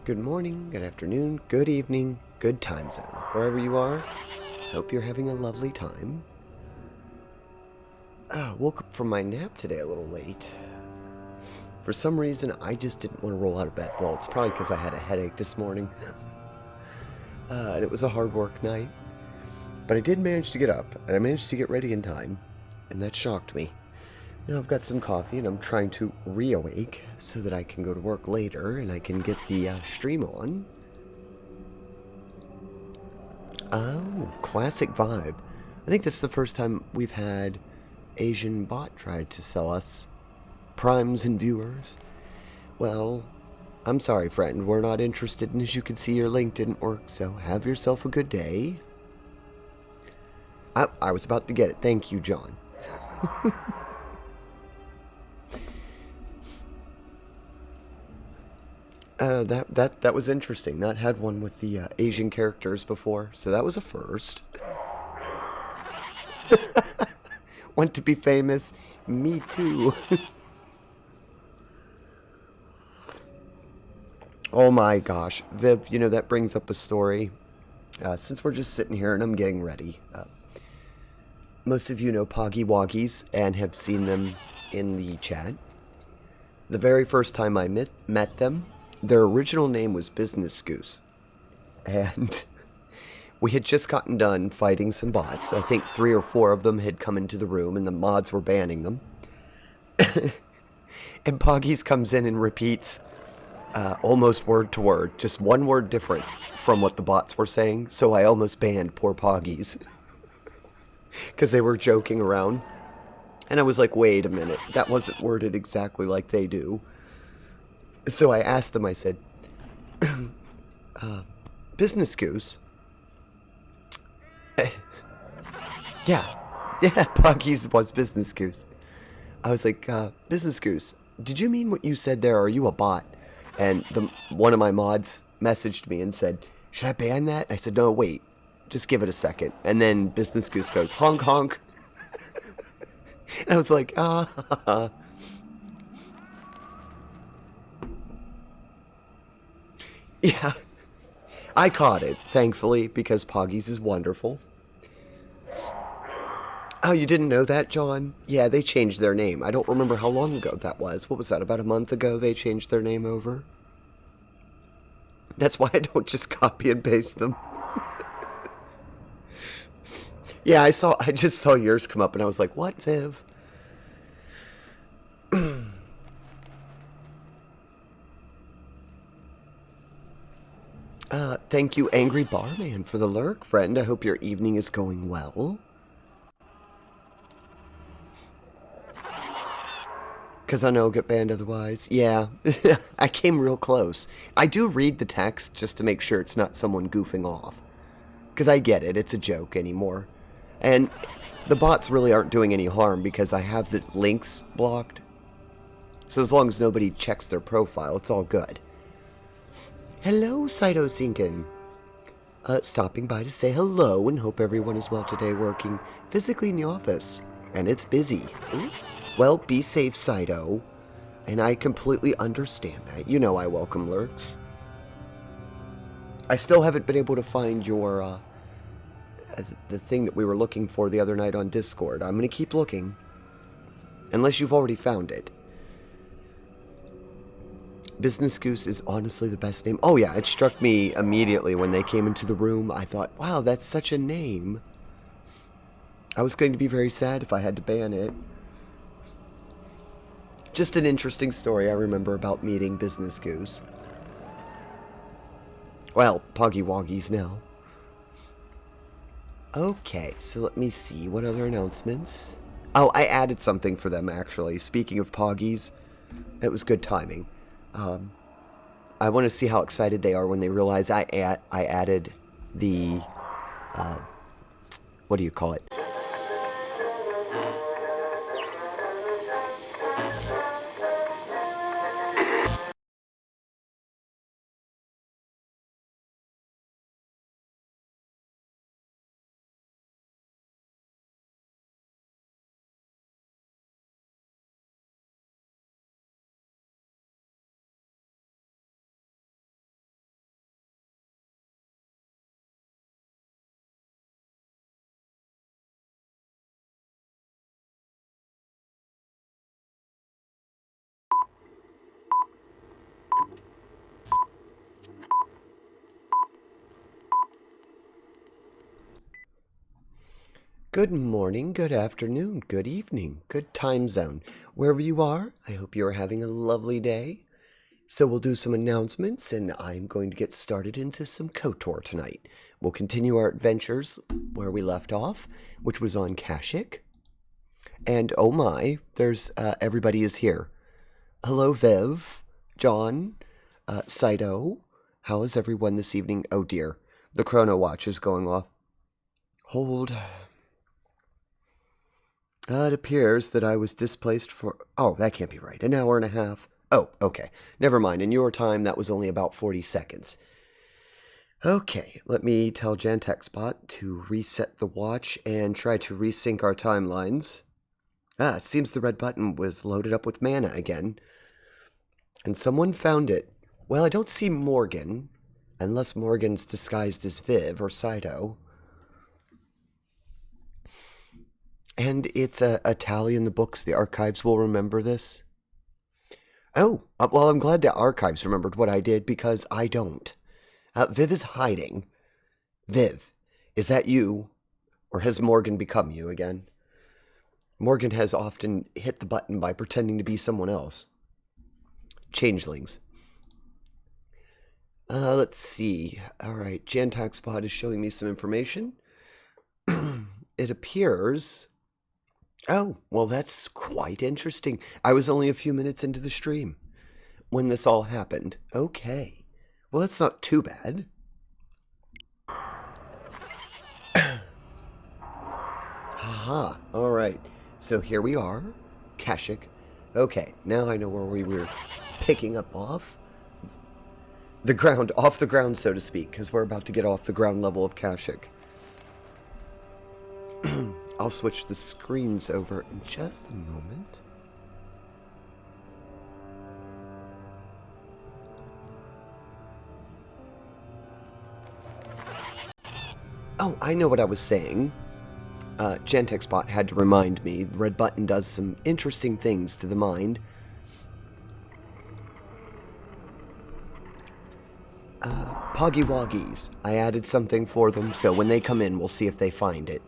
Good morning, good afternoon, good evening, good time zone. Wherever you are, hope you're having a lovely time. Woke up from my nap today a little late. For some reason, I just didn't want to roll out of bed. Well, it's probably because I had a headache this morning. And it was a hard work night. But I did manage to get up, and I managed to get ready in time. And that shocked me. Now I've got some coffee, and I'm trying to reawake so that I can go to work later, and I can get the stream on. Oh, classic vibe. I think this is the first time we've had Asian bot try to sell us primes and viewers. Well, I'm sorry, friend. We're not interested, and as you can see, your link didn't work, so have yourself a good day. I was about to get it. Thank you, John. That was interesting. Not had one with the Asian characters before, so that was a first. Want to be famous? Me too. Oh my gosh, Viv, you know, that brings up a story. Since we're just sitting here and I'm getting ready, most of you know Poggy Woggies and have seen them in the chat. The very first time I met them, their original name was Business Goose. And we had just gotten done fighting some bots. I think 3 or 4 of them had come into the room and the mods were banning them. And Poggies comes in and repeats almost word to word, just one word different from what the bots were saying. So I almost banned poor Poggies because they were joking around. And I was like, wait a minute, that wasn't worded exactly like they do. So I asked them, I said, Business Goose? Yeah, Poggies was Business Goose. I was like, Business Goose, did you mean what you said there, or are you a bot? And one of my mods messaged me and said, should I ban that? I said, no, wait, just give it a second. And then Business Goose goes, honk honk. And I was like, Yeah, I caught it, thankfully, because Poggies is wonderful. Oh, you didn't know that, John? Yeah, they changed their name. I don't remember how long ago that was. What was that, about a month ago they changed their name over? That's why I don't just copy and paste them. Yeah, I just saw yours come up and I was like, what, Viv? Thank you, Angry Barman, for the lurk, friend. I hope your evening is going well. Because I know I'll get banned otherwise. Yeah, I came real close. I do read the text just to make sure it's not someone goofing off. Because I get it, it's a joke anymore. And the bots really aren't doing any harm because I have the links blocked. So as long as nobody checks their profile, it's all good. Hello, Cytosinkin. Stopping by to say hello and hope everyone is well today, working physically in the office. And it's busy. Ooh. Well, be safe, Cyto. And I completely understand that. You know I welcome lurks. I still haven't been able to find your, the thing that we were looking for the other night on Discord. I'm going to keep looking. Unless you've already found it. Business Goose is honestly the best name. Oh yeah, it struck me immediately when they came into the room. I thought, wow, that's such a name. I was going to be very sad if I had to ban it. Just an interesting story I remember about meeting Business Goose. Well, Poggy Woggies now. Okay, so let me see. What other announcements? Oh, I added something for them, actually. Speaking of Poggies, it was good timing. I want to see how excited they are when they realize I added the, what do you call it? Good morning, good afternoon, good evening, good time zone. Wherever you are, I hope you are having a lovely day. So we'll do some announcements, and I'm going to get started into some KOTOR tonight. We'll continue our adventures where we left off, which was on Kashyyyk. And oh my, there's everybody is here. Hello, Viv, John, Saito. How is everyone this evening? Oh dear, the chrono watch is going off. Hold. It appears that I was displaced for... Oh, that can't be right. An hour and a half. Oh, okay. Never mind. In your time, that was only about 40 seconds. Okay, let me tell JanTechSpot to reset the watch and try to resync our timelines. It seems the red button was loaded up with mana again. And someone found it. Well, I don't see Morgan, unless Morgan's disguised as Viv or Saito. And it's a tally in the books. The archives will remember this. Oh, well, I'm glad the archives remembered what I did, because I don't. Viv is hiding. Viv, is that you? Or has Morgan become you again? Morgan has often hit the button by pretending to be someone else. Changelings. Let's see. Alright, JanTechSpot is showing me some information. It appears... Oh, well, that's quite interesting. I was only a few minutes into the stream when this all happened. Okay. Well, that's not too bad. Haha. All right. So here we are. Kashyyyk. Okay, now I know where we were picking up off. The ground, off the ground, so to speak, because we're about to get off the ground level of Kashyyyk. I'll switch the screens over in just a moment. Oh, I know what I was saying. JanTechSpot had to remind me. The red button does some interesting things to the mind. Poggy Woggies. I added something for them, so when they come in, we'll see if they find it.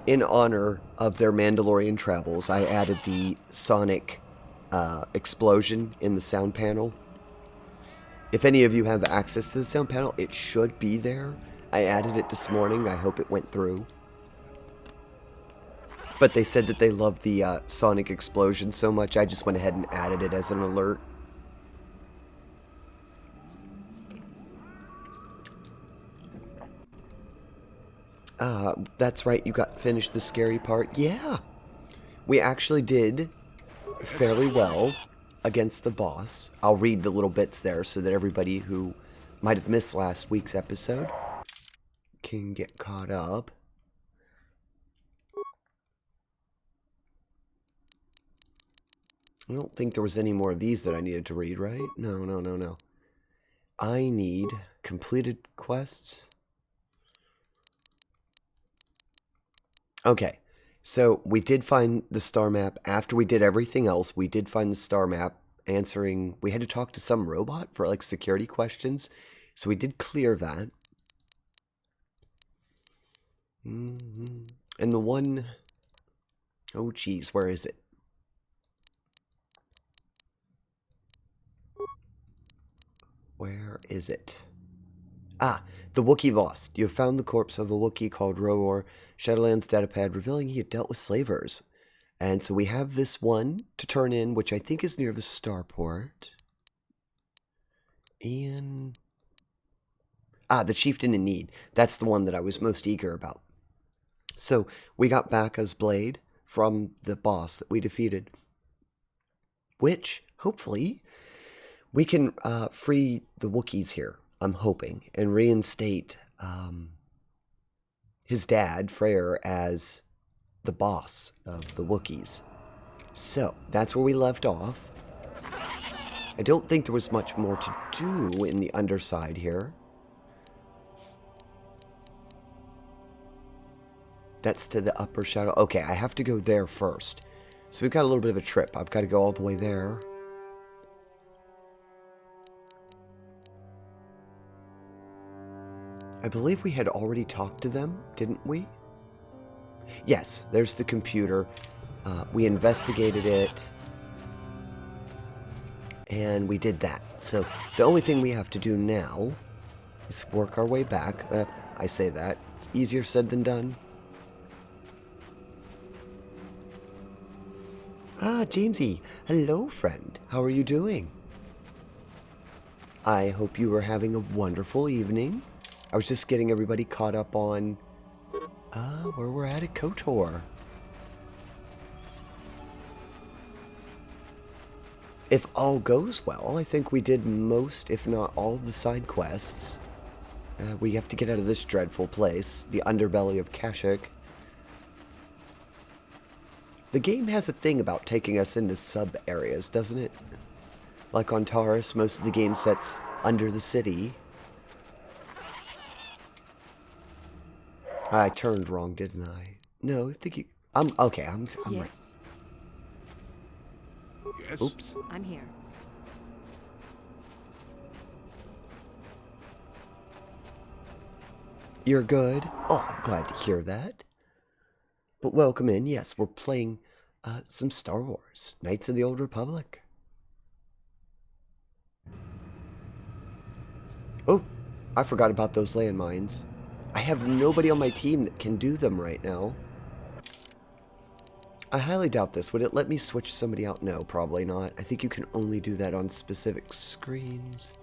In honor of their Mandalorian travels, I added the sonic explosion in the sound panel. If any of you have access to the sound panel, it should be there. I added it this morning. I hope it went through. But they said that they love the sonic explosion so much, I just went ahead and added it as an alert. That's right, you got finished the scary part. Yeah, we actually did fairly well against the boss. I'll read the little bits there so that everybody who might have missed last week's episode can get caught up. I don't think there was any more of these that I needed to read, right? No. I need completed quests. Okay, so we did find the star map. After we did everything else, we did find the star map answering... We had to talk to some robot for, like, security questions. So we did clear that. And the one... Oh, geez, where is it? Where is it? Ah, the Wookiee lost. You have found the corpse of a Wookiee called Roar. Shadowlands datapad revealing he had dealt with slavers. And so we have this one to turn in, which I think is near the starport. And... the Chieftain in Need. That's the one that I was most eager about. So we got Baka's blade from the boss that we defeated. Which, hopefully, we can free the Wookiees here. I'm hoping. And reinstate his dad, Freyr, as the boss of the Wookiees. So, that's where we left off. I don't think there was much more to do in the underside here. That's to the upper shadow. Okay, I have to go there first. So we've got a little bit of a trip. I've got to go all the way there. I believe we had already talked to them, didn't we? Yes, there's the computer. We investigated it. And we did that. So the only thing we have to do now is work our way back. I say that. It's easier said than done. Ah, Jamesy. Hello, friend. How are you doing? I hope you are having a wonderful evening. I was just getting everybody caught up on where we're at KOTOR. If all goes well, I think we did most, if not all, of the side quests. We have to get out of this dreadful place, the underbelly of Kashyyyk. The game has a thing about taking us into sub-areas, doesn't it? Like on Taurus, most of the game sets under the city. I turned wrong, didn't I? No, I think you... okay, I'm yes. right. Yes? Oops. I'm here. You're good? Oh, I'm glad to hear that. But welcome in. Yes, we're playing some Star Wars, Knights of the Old Republic. Oh, I forgot about those landmines. I have nobody on my team that can do them right now. I highly doubt this. Would it let me switch somebody out? No, probably not. I think you can only do that on specific screens.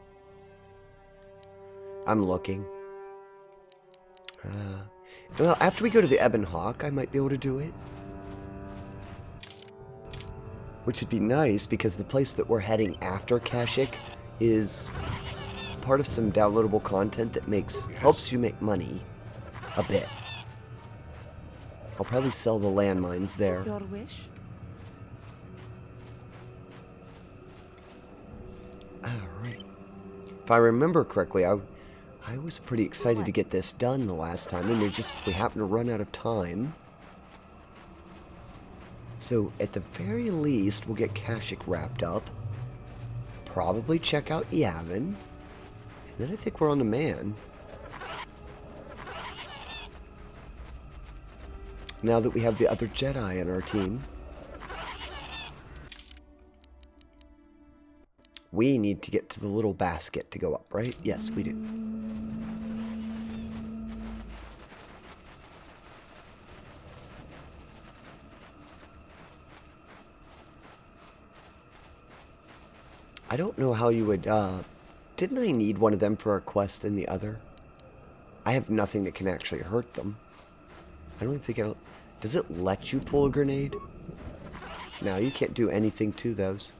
I'm looking. Well, after we go to the Ebon Hawk, I might be able to do it. Which would be nice, because the place that we're heading after Kashyyyk is part of some downloadable content that helps you make money a bit. I'll probably sell the landmines there. Your wish? Alright. If I remember correctly, I was pretty excited to get this done the last time, and we happened to run out of time. So, at the very least, we'll get Kashyyyk wrapped up. Probably check out Yavin. And then I think we're on the man. Now that we have the other Jedi on our team. We need to get to the little basket to go up, right? Yes, we do. I don't know how you would, didn't I need one of them for a quest in the other? I have nothing that can actually hurt them. I don't think it'll... Does it let you pull a grenade? No, you can't do anything to those.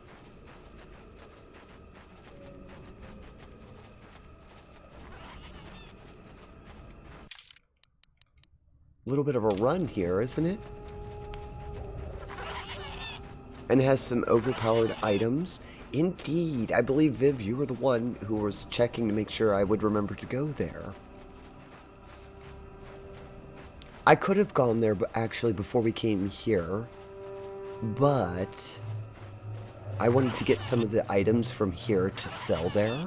A little bit of a run here, isn't it? And it has some overpowered items. Indeed. I believe, Viv, you were the one who was checking to make sure I would remember to go there. I could have gone there actually before we came here, but I wanted to get some of the items from here to sell there.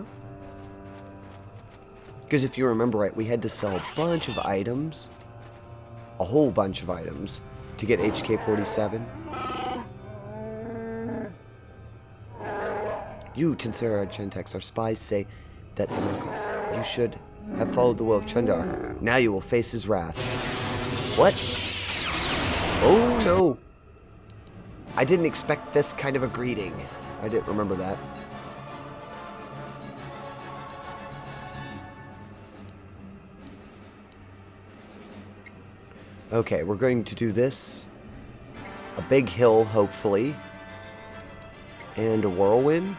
Because if you remember right, we had to sell a bunch of items, a whole bunch of items, to get HK-47. You, Tinsera and Gentex, our spies say that the Knuckles, you should have followed the will of Chundar. Now you will face his wrath. What? Oh no! I didn't expect this kind of a greeting. I didn't remember that. Okay, we're going to do this. A big hill, hopefully. And a whirlwind.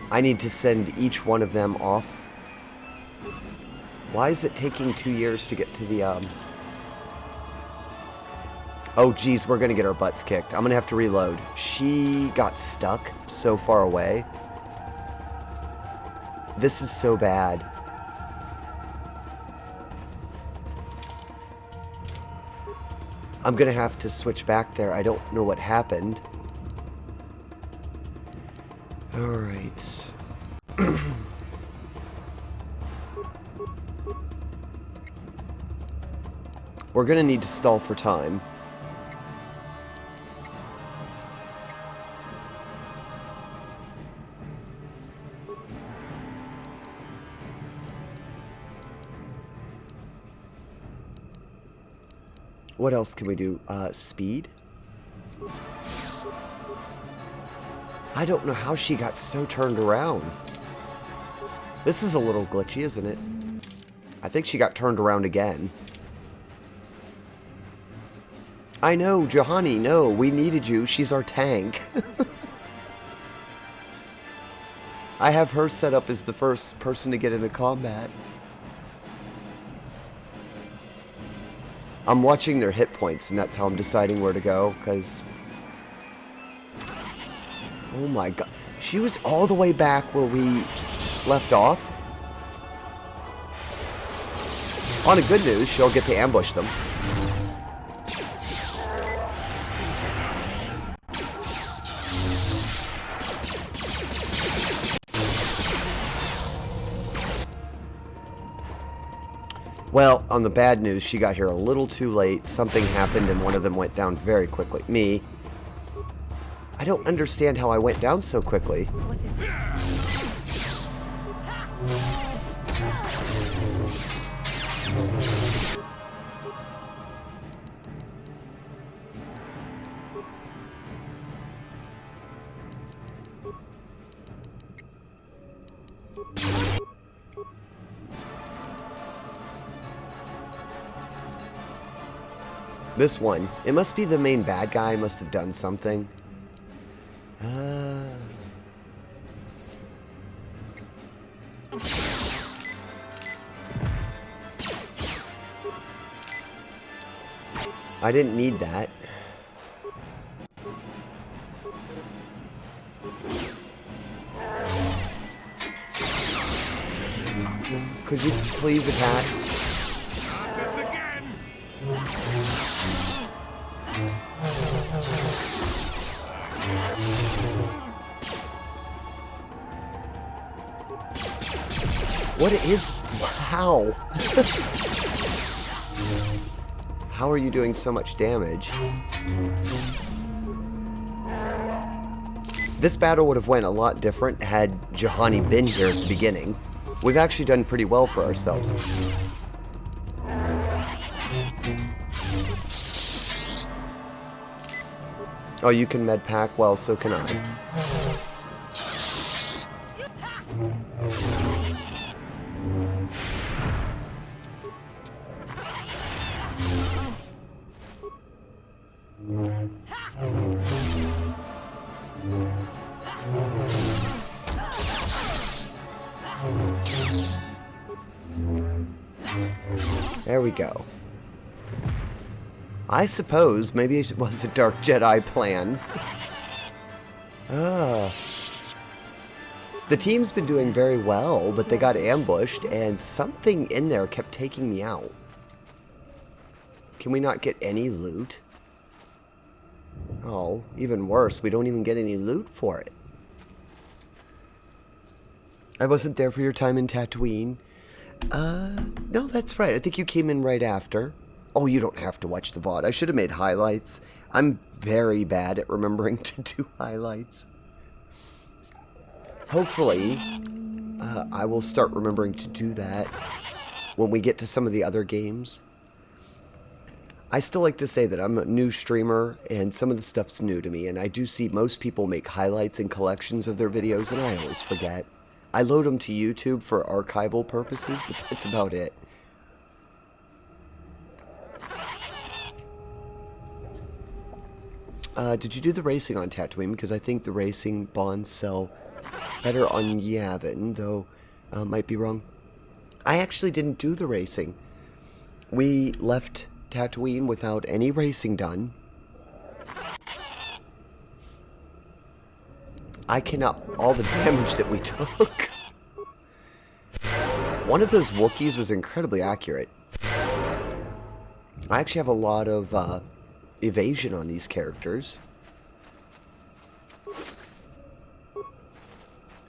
I need to send each one of them off. Why is it taking 2 years to get to the, Oh, geez, we're gonna get our butts kicked. I'm gonna have to reload. She got stuck so far away. This is so bad. I'm gonna have to switch back there. I don't know what happened. Alright. We're gonna need to stall for time. What else can we do? Speed? I don't know how she got so turned around. This is a little glitchy, isn't it? I think she got turned around again. I know, Juhani, no, we needed you. She's our tank. I have her set up as the first person to get into combat. I'm watching their hit points, and that's how I'm deciding where to go, because... Oh my god. She was all the way back where we left off. On a good news, she'll get to ambush them. Well, on the bad news, she got here a little too late. Something happened and one of them went down very quickly. Me. I don't understand how I went down so quickly. What is it? This one. It must be the main bad guy. Must have done something. I didn't need that. Could you please attack? What is... How? How are you doing so much damage? This battle would have went a lot different had Juhani been here at the beginning. We've actually done pretty well for ourselves. Oh, you can med pack? Well, so can I. There we go. I suppose maybe it was a Dark Jedi plan. The team's been doing very well, but they got ambushed, and something in there kept taking me out. Can we not get any loot? Oh, even worse, we don't even get any loot for it. I wasn't there for your time in Tatooine. No, that's right. I think you came in right after. Oh, you don't have to watch the VOD. I should have made highlights. I'm very bad at remembering to do highlights. Hopefully, I will start remembering to do that when we get to some of the other games. I still like to say that I'm a new streamer, and some of the stuff's new to me, and I do see most people make highlights and collections of their videos, and I always forget. I load them to YouTube for archival purposes, but that's about it. Did you do the racing on Tatooine? Because I think the racing bonds sell better on Yavin, though might be wrong. I actually didn't do the racing. We left Tatooine without any racing done. I cannot... all the damage that we took. One of those Wookiees was incredibly accurate. I actually have a lot of evasion on these characters.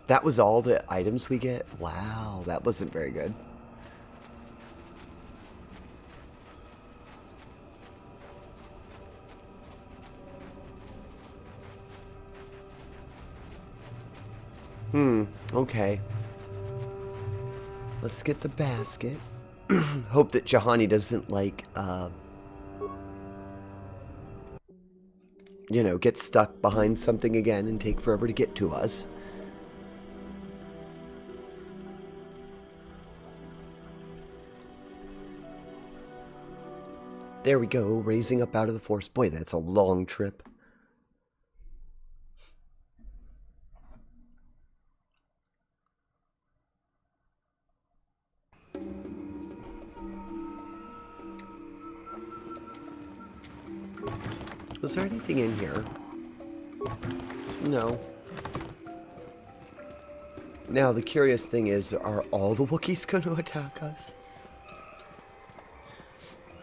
That was all the items we get? Wow, that wasn't very good. Okay. Let's get the basket. Hope that Jahani doesn't, like, you know, get stuck behind something again and take forever to get to us. There we go, raising up out of the forest. Boy, that's a long trip. Was there anything in here? No. Now, the curious thing is, are all the Wookiees going to attack us?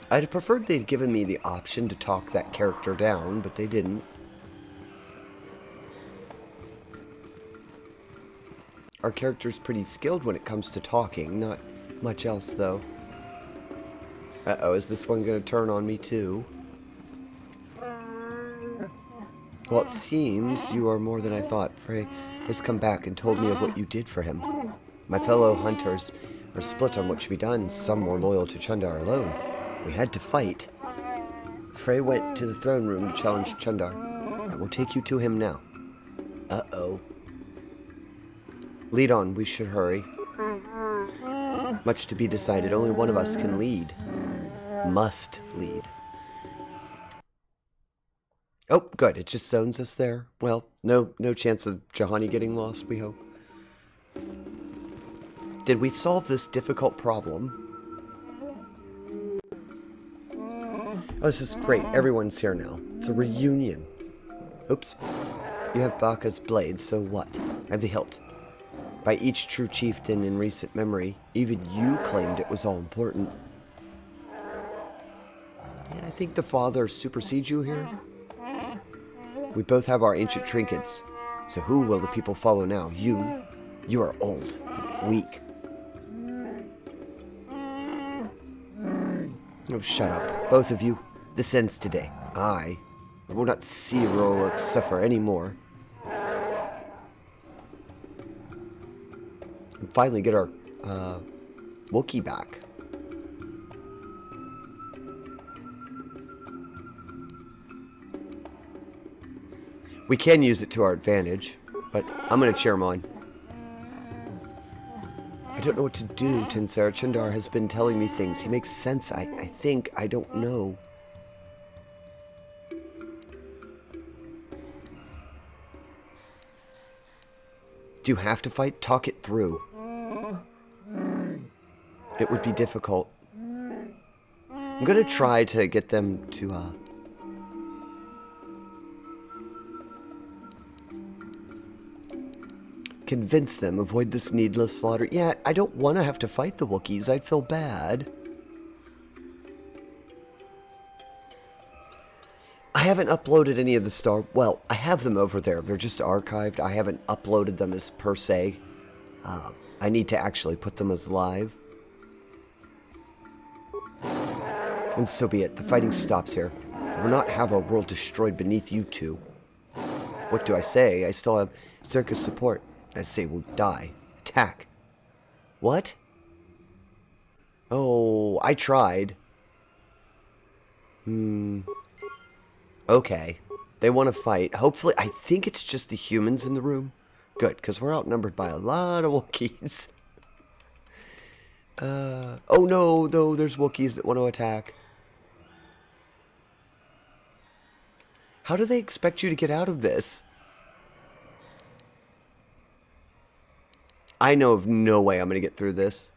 I'd have preferred they'd given me the option to talk that character down, but they didn't. Our character's pretty skilled when it comes to talking, not much else, though. Uh-oh, is this one going to turn on me, too? Well, it seems you are more than I thought. Frey has come back and told me of what you did for him. My fellow hunters are split on what should be done. Some more loyal to Chundar alone. We had to fight. Frey went to the throne room to challenge Chundar. I will take you to him now. Uh-oh. Lead on, we should hurry. Much to be decided. Only one of us can lead. Must lead. Oh, good. It just zones us there. Well, no chance of Jahani getting lost, we hope. Did we solve this difficult problem? Oh, this is great. Everyone's here now. It's a reunion. Oops. You have Baka's blade, so what? I have the hilt. By each true chieftain in recent memory, even you claimed it was all important. Yeah, I think the father supersedes you here. We both have our ancient trinkets. So who will the people follow now? You? You are old. Weak. Oh, shut up. Both of you. This ends today. I will not see Rorok suffer anymore. And finally get our Wookiee back. We can use it to our advantage, but I'm going to cheer him on. I don't know what to do, Tinsera. Chundar has been telling me things. He makes sense, I think. I don't know. Do you have to fight? Talk it through. It would be difficult. I'm going to try to get them to, convince them, avoid this needless slaughter. Yeah, I don't want to have to fight the Wookiees. I'd feel bad. I haven't uploaded any of the Star... Well, I have them over there. They're just archived. I haven't uploaded them as per se. I need to actually put them as live. And so be it. The fighting stops here. I will not have our world destroyed beneath you two. What do I say? I still have Circus support. I say we'll die. Attack. What? Oh, I tried. Okay. They want to fight. Hopefully, I think it's just the humans in the room. Good, because we're outnumbered by a lot of Wookiees. Oh no, though, there's Wookiees that want to attack. How do they expect you to get out of this? I know of no way I'm going to get through this.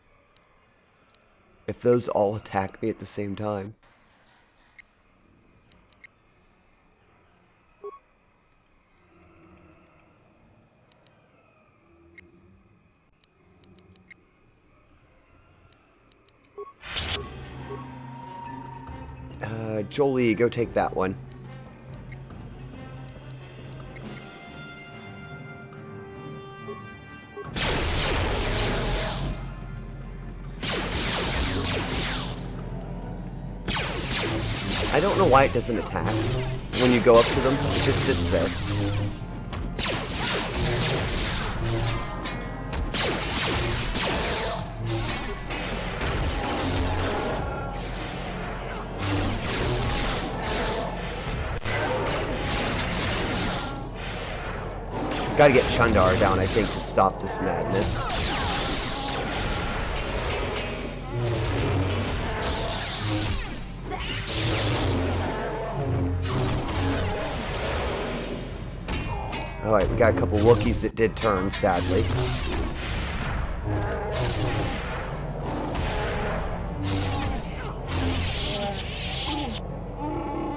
If those all attack me at the same time. Jolie, go take that one. I don't know why it doesn't attack when you go up to them. It just sits there. Gotta get Chandar down, I think, to stop this madness. Alright, we got a couple Wookiees that did turn, sadly.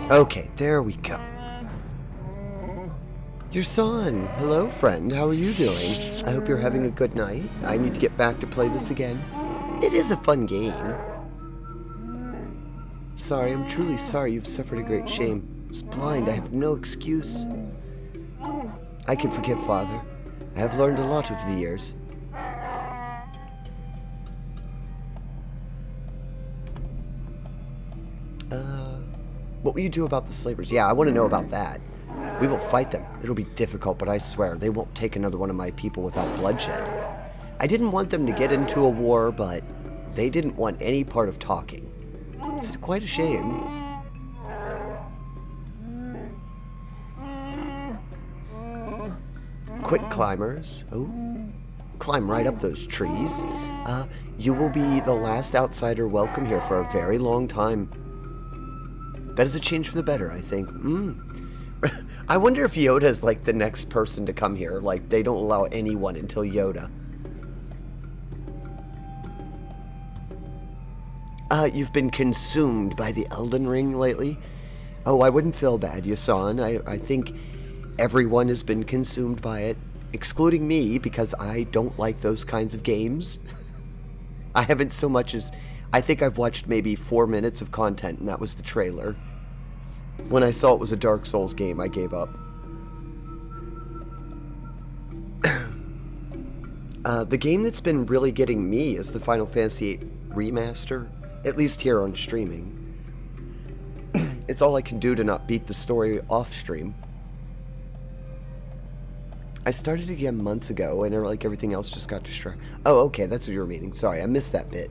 Okay, there we go. Your son. Hello, friend. How are you doing? I hope you're having a good night. I need to get back to play this again. It is a fun game. Sorry, I'm truly sorry you've suffered a great shame. I was blind. I have no excuse. I can forgive, Father. I have learned a lot over the years. What will you do about the slavers? Yeah, I want to know about that. We will fight them. It'll be difficult, but I swear, they won't take another one of my people without bloodshed. I didn't want them to get into a war, but they didn't want any part of talking. It's quite a shame. Quick climbers. Oh, climb right up those trees. You will be the last outsider welcome here for a very long time. That is a change for the better, I think. I wonder if Yoda's like the next person to come here. Like, they don't allow anyone until Yoda. You've been consumed by the Elden Ring lately? Oh, I wouldn't feel bad, Yasan. I think everyone has been consumed by it, excluding me, because I don't like those kinds of games. I haven't so much as... I think I've watched maybe 4 minutes of content, and that was the trailer. When I saw it was a Dark Souls game, I gave up. The game that's been really getting me is the Final Fantasy VIII Remaster, at least here on streaming. It's all I can do to not beat the story off stream. I started again months ago, and like everything else just got distracted. Oh, okay, that's what you were meaning. Sorry, I missed that bit.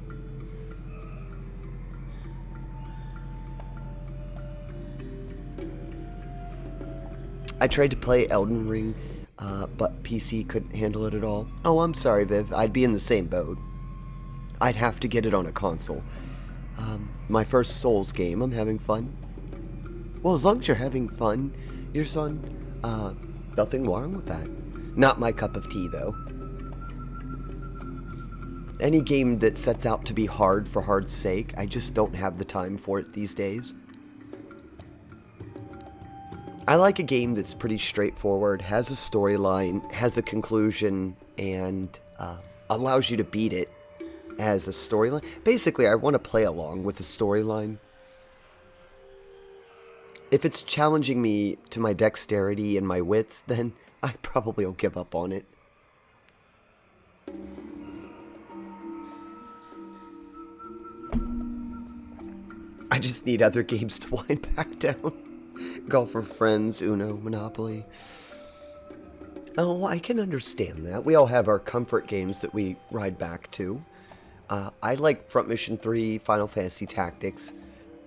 I tried to play Elden Ring, but PC couldn't handle it at all. Oh, I'm sorry, Viv. I'd be in the same boat. I'd have to get it on a console. My first Souls game. I'm having fun. Well, as long as you're having fun, your son, nothing wrong with that. Not my cup of tea, though. Any game that sets out to be hard for hard's sake, I just don't have the time for it these days. I like a game that's pretty straightforward, has a storyline, has a conclusion, and allows you to beat it as a storyline. Basically, I want to play along with the storyline. If it's challenging me to my dexterity and my wits, then I probably will give up on it. I just need other games to wind back down. Golf for Friends, Uno, Monopoly. Oh, I can understand that. We all have our comfort games that we ride back to. I like Front Mission 3, Final Fantasy Tactics.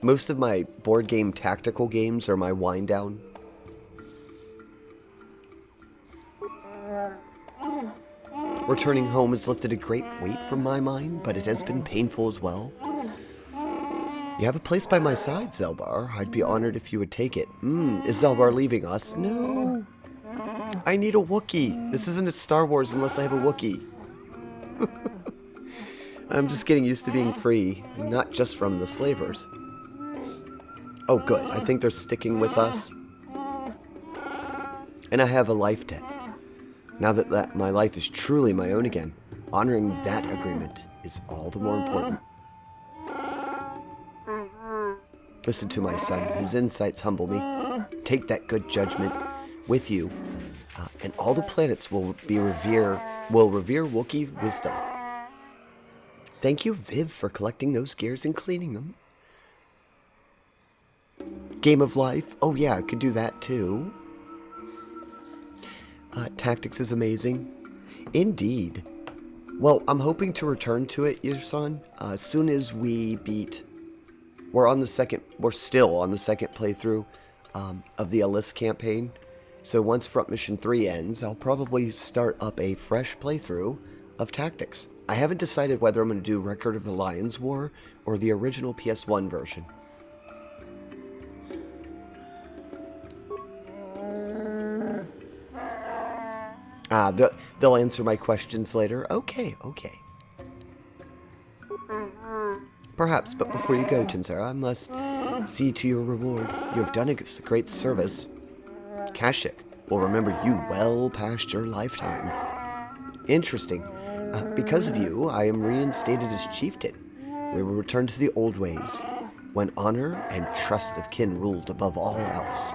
Most of my board game tactical games are my wind down. Returning home has lifted a great weight from my mind, but it has been painful as well. You have a place by my side, Zelbar. I'd be honored if you would take it. Is Zelbar leaving us? No. I need a Wookiee. This isn't a Star Wars unless I have a Wookiee. I'm just getting used to being free, and not just from the slavers. Oh, good. I think they're sticking with us. And I have a life debt. Now that my life is truly my own again, honoring that agreement is all the more important. Listen to my son. His insights humble me. Take that good judgment with you, and all the planets will revere Wookiee wisdom. Thank you, Viv, for collecting those gears and cleaning them. Game of Life. Oh yeah, I could do that too. Tactics is amazing. Indeed. Well, I'm hoping to return to it, your son, as soon as we beat... We're still on the second playthrough of the Alice campaign. So once Front Mission 3 ends, I'll probably start up a fresh playthrough of Tactics. I haven't decided whether I'm going to do Record of the Lions War or the original PS1 version. They'll answer my questions later. Okay. Perhaps, but before you go, Tinsera, I must see to your reward. You have done a great service. Kashyyyk will remember you well past your lifetime. Interesting. Because of you, I am reinstated as chieftain. We will return to the old ways, when honor and trust of kin ruled above all else.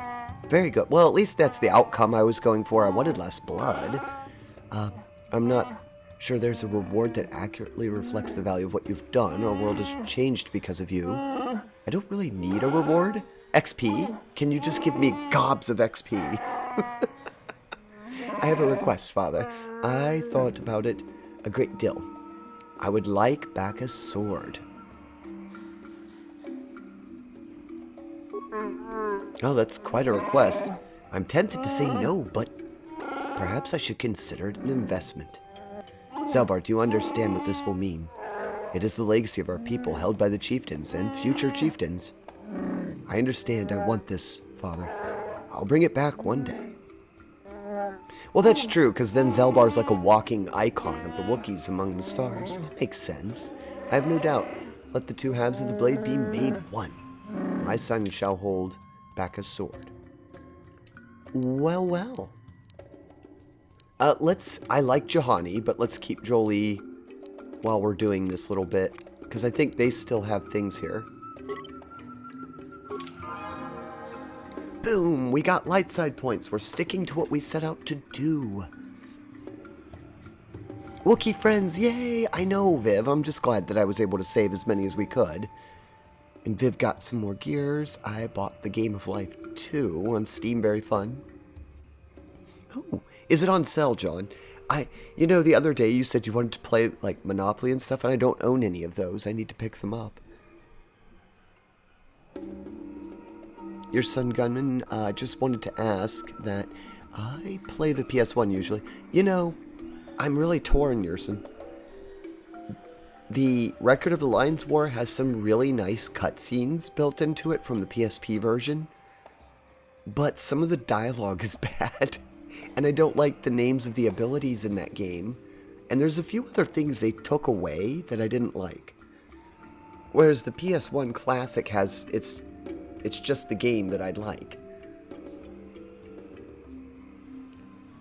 Very good. Well, at least that's the outcome I was going for. I wanted less blood. I'm not sure there's a reward that accurately reflects the value of what you've done. Our world has changed because of you. I don't really need a reward. XP? Can you just give me gobs of XP? I have a request, Father. I thought about it a great deal. I would like back a sword. Oh, that's quite a request. I'm tempted to say no, but perhaps I should consider it an investment. Zalbar, do you understand what this will mean? It is the legacy of our people held by the chieftains and future chieftains. I understand. I want this, Father. I'll bring it back one day. Well, that's true, because then Zalbar's like a walking icon of the Wookiees among the stars. It makes sense. I have no doubt. Let the two halves of the blade be made one. My son shall hold back a sword. Well. I like Juhani, but let's keep Jolie while we're doing this little bit, because I think they still have things here. Boom! We got light side points. We're sticking to what we set out to do. Wookiee friends, yay! I know, Viv. I'm just glad that I was able to save as many as we could. And Viv got some more gears. I bought the Game of Life 2 on Steam. Very fun. Oh, is it on sale, John? You know, the other day you said you wanted to play, like, Monopoly and stuff, and I don't own any of those. I need to pick them up. Your son, Gunman, just wanted to ask that I play the PS1 usually. You know, I'm really torn, Yerson. The Record of the Lions War has some really nice cutscenes built into it from the PSP version, but some of the dialogue is bad, and I don't like the names of the abilities in that game, and there's a few other things they took away that I didn't like. Whereas the PS1 Classic has, it's just the game that I'd like.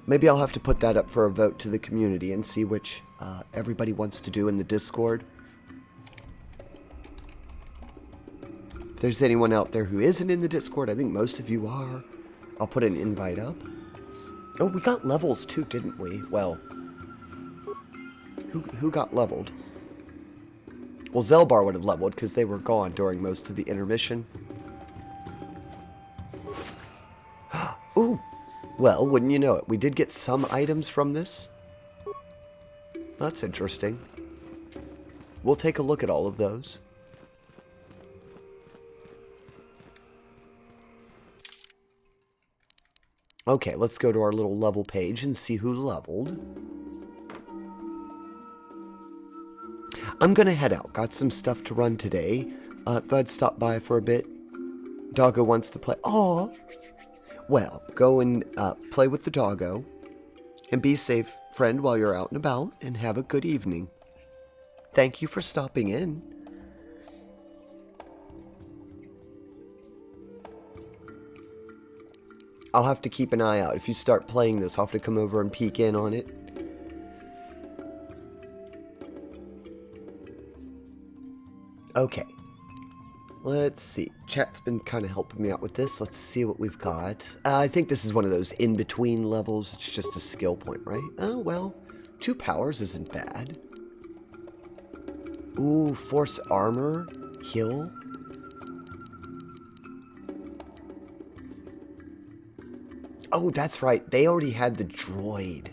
Maybe I'll have to put that up for a vote to the community and see which everybody wants to do in the Discord. If there's anyone out there who isn't in the Discord, I think most of you are. I'll put an invite up. Oh, we got levels too, didn't we? Well, who got leveled? Well, Zelbar would have leveled because they were gone during most of the intermission. Ooh! Well, wouldn't you know it, we did get some items from this. That's interesting. We'll take a look at all of those. Okay, let's go to our little level page and see who leveled. I'm gonna head out. Got some stuff to run today. Thought I'd stop by for a bit. Doggo wants to play. Aww! Well, go and play with the doggo. And be safe, friend, while you're out and about. And have a good evening. Thank you for stopping in. I'll have to keep an eye out. If you start playing this, I'll have to come over and peek in on it. Okay. Let's see. Chat's been kind of helping me out with this. Let's see what we've got. I think this is one of those in-between levels. It's just a skill point, right? Oh, well. 2 powers isn't bad. Ooh, force armor. Heal. Oh, that's right. They already had the droid.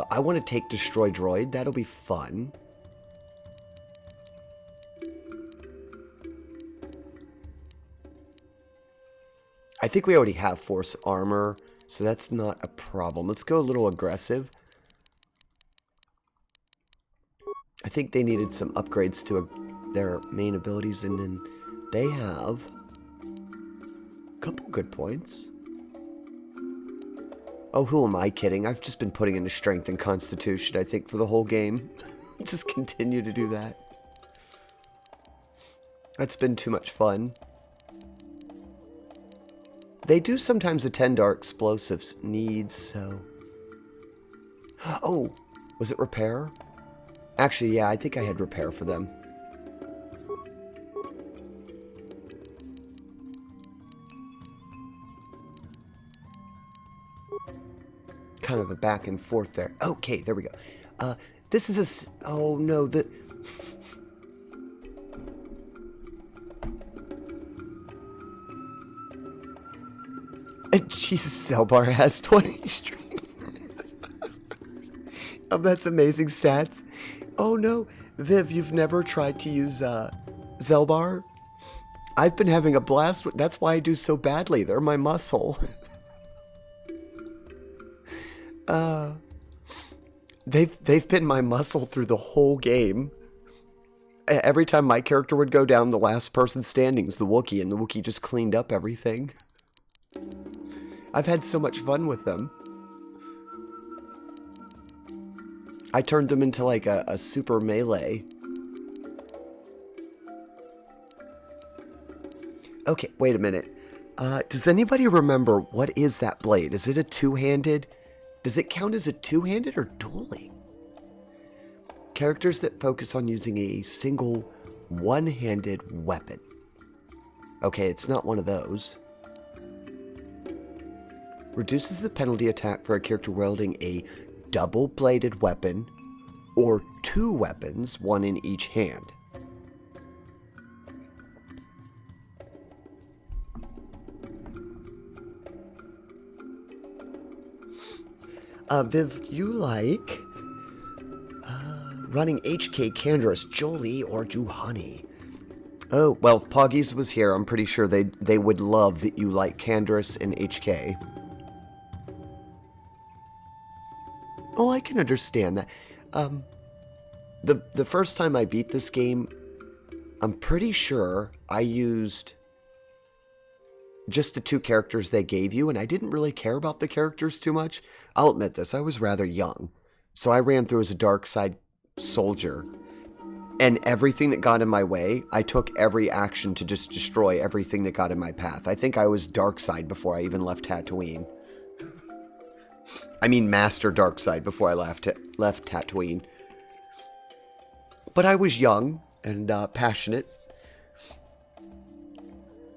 I want to take Destroy Droid. That'll be fun. I think we already have Force Armor, so that's not a problem. Let's go a little aggressive. I think they needed some upgrades to their main abilities, and then they have a couple good points. Oh, who am I kidding? I've just been putting into Strength and Constitution, I think, for the whole game. Just continue to do that. That's been too much fun. They do sometimes attend our explosives needs, so... Oh, was it repair? Actually, yeah, I think I had repair for them. Kind of a back and forth there. Okay, there we go. This is a... Oh, no, the... Jesus, Zelbar has 20 strength. Oh, that's amazing stats. Oh, no. Viv, you've never tried to use Zelbar? I've been having a blast. That's why I do so badly. They're my muscle. They've been my muscle through the whole game. Every time my character would go down, the last person standing's the Wookiee, and the Wookiee just cleaned up everything. I've had so much fun with them. I turned them into like a super melee. Okay, wait a minute. Does anybody remember what is that blade? Is it a two-handed? Does it count as a two-handed or dueling? Characters that focus on using a single one-handed weapon. Okay, it's not one of those. Reduces the penalty attack for a character wielding a double-bladed weapon or 2 weapons, one in each hand. Viv, you like running HK, Canderous, Jolie, or Juhani? Oh, well, if Poggies was here, I'm pretty sure they would love that you like Canderous and HK. Oh, I can understand that. The first time I beat this game, I'm pretty sure I used just the 2 characters they gave you, and I didn't really care about the characters too much. I'll admit this, I was rather young. So I ran through as a dark side soldier. And everything that got in my way, I took every action to just destroy everything that got in my path. I think I was dark side before I even left Tatooine. I mean Master Darkseid before I left Tatooine. But I was young and passionate.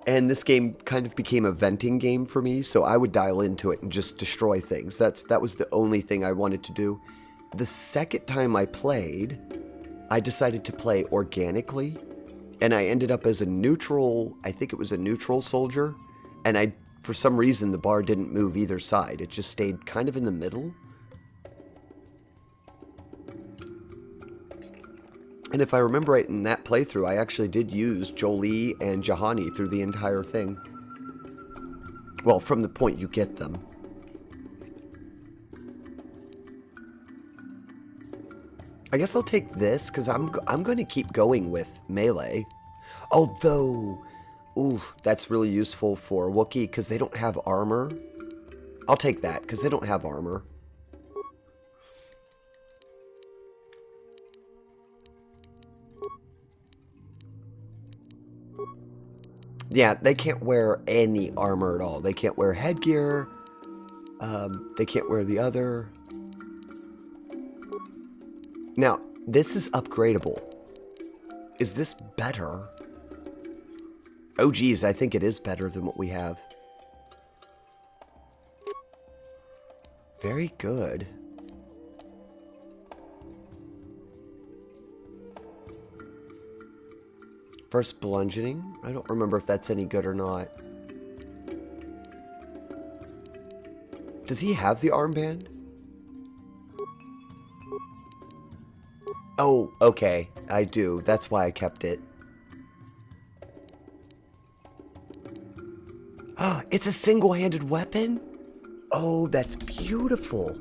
And this game kind of became a venting game for me, so I would dial into it and just destroy things. That was the only thing I wanted to do. The second time I played, I decided to play organically, and I ended up as a neutral, I think it was a neutral soldier, and for some reason the bar didn't move either side. It just stayed kind of in the middle. And if I remember right, in that playthrough, I actually did use Jolie and Juhani through the entire thing. Well, from the point you get them. I guess I'll take this, because I'm going to keep going with melee. Although, ooh, that's really useful for Wookiee, because they don't have armor. I'll take that, because they don't have armor. Yeah, they can't wear any armor at all. They can't wear headgear. They can't wear the other. Now, this is upgradable. Is this better? Oh, geez, I think it is better than what we have. Very good. First bludgeoning. I don't remember if that's any good or not. Does he have the armband? Oh, okay. I do. That's why I kept it. It's a single-handed weapon? Oh, that's beautiful.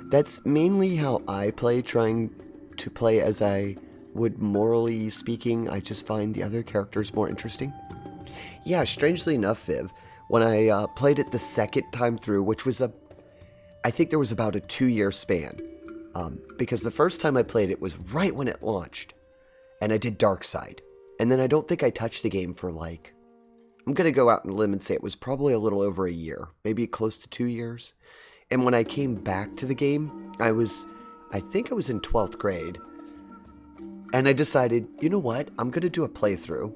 That's mainly how I play, trying to play as I would morally speaking. I just find the other characters more interesting. Yeah, strangely enough, Viv, when I played it the second time through, which was I think there was about a 2-year span, because the first time I played it was right when it launched, and I did Dark Side, and then I don't think I touched the game for like, I'm going to go out on a limb and say it was probably a little over a year, maybe close to 2 years, and when I came back to the game, I think I was in 12th grade, and I decided, you know what, I'm going to do a playthrough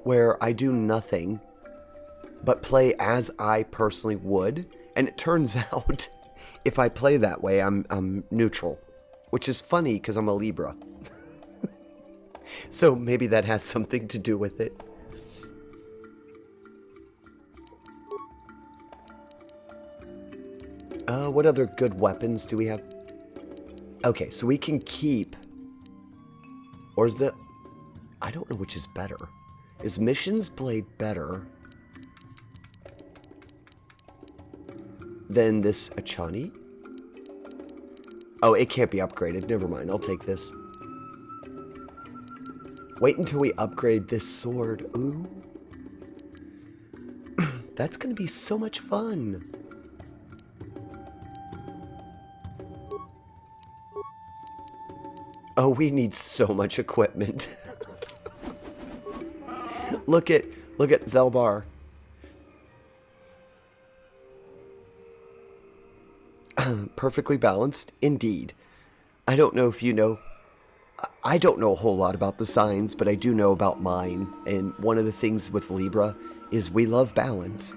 where I do nothing but play as I personally would. And it turns out, if I play that way, I'm neutral. Which is funny, because I'm a Libra. So maybe that has something to do with it. What other good weapons do we have? Okay, so we can keep... Or is that... I don't know which is better. Is Mission's Blade better than this Achani? Oh, it can't be upgraded. Never mind, I'll take this. Wait until we upgrade this sword. Ooh. That's gonna be so much fun. Oh, we need so much equipment. Look at Zelbar. Perfectly balanced, indeed. I don't know if you know. I don't know a whole lot about the signs, but I do know about mine. And one of the things with Libra is we love balance.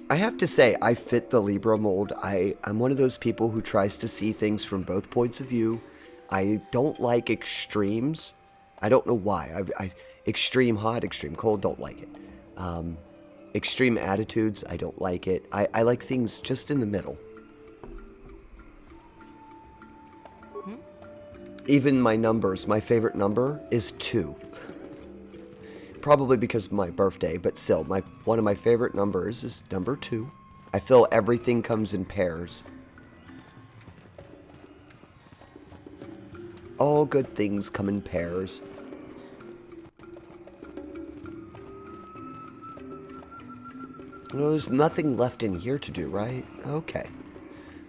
I have to say, I fit the Libra mold. I'm one of those people who tries to see things from both points of view. I don't like extremes. I don't know why. Extreme hot, extreme cold, don't like it. Extreme attitudes, I don't like it. I like things just in the middle. Even my numbers, my favorite number is 2. Probably because of my birthday, but still, one of my favorite numbers is number 2. I feel everything comes in pairs. All good things come in pairs. Well, there's nothing left in here to do, right? Okay.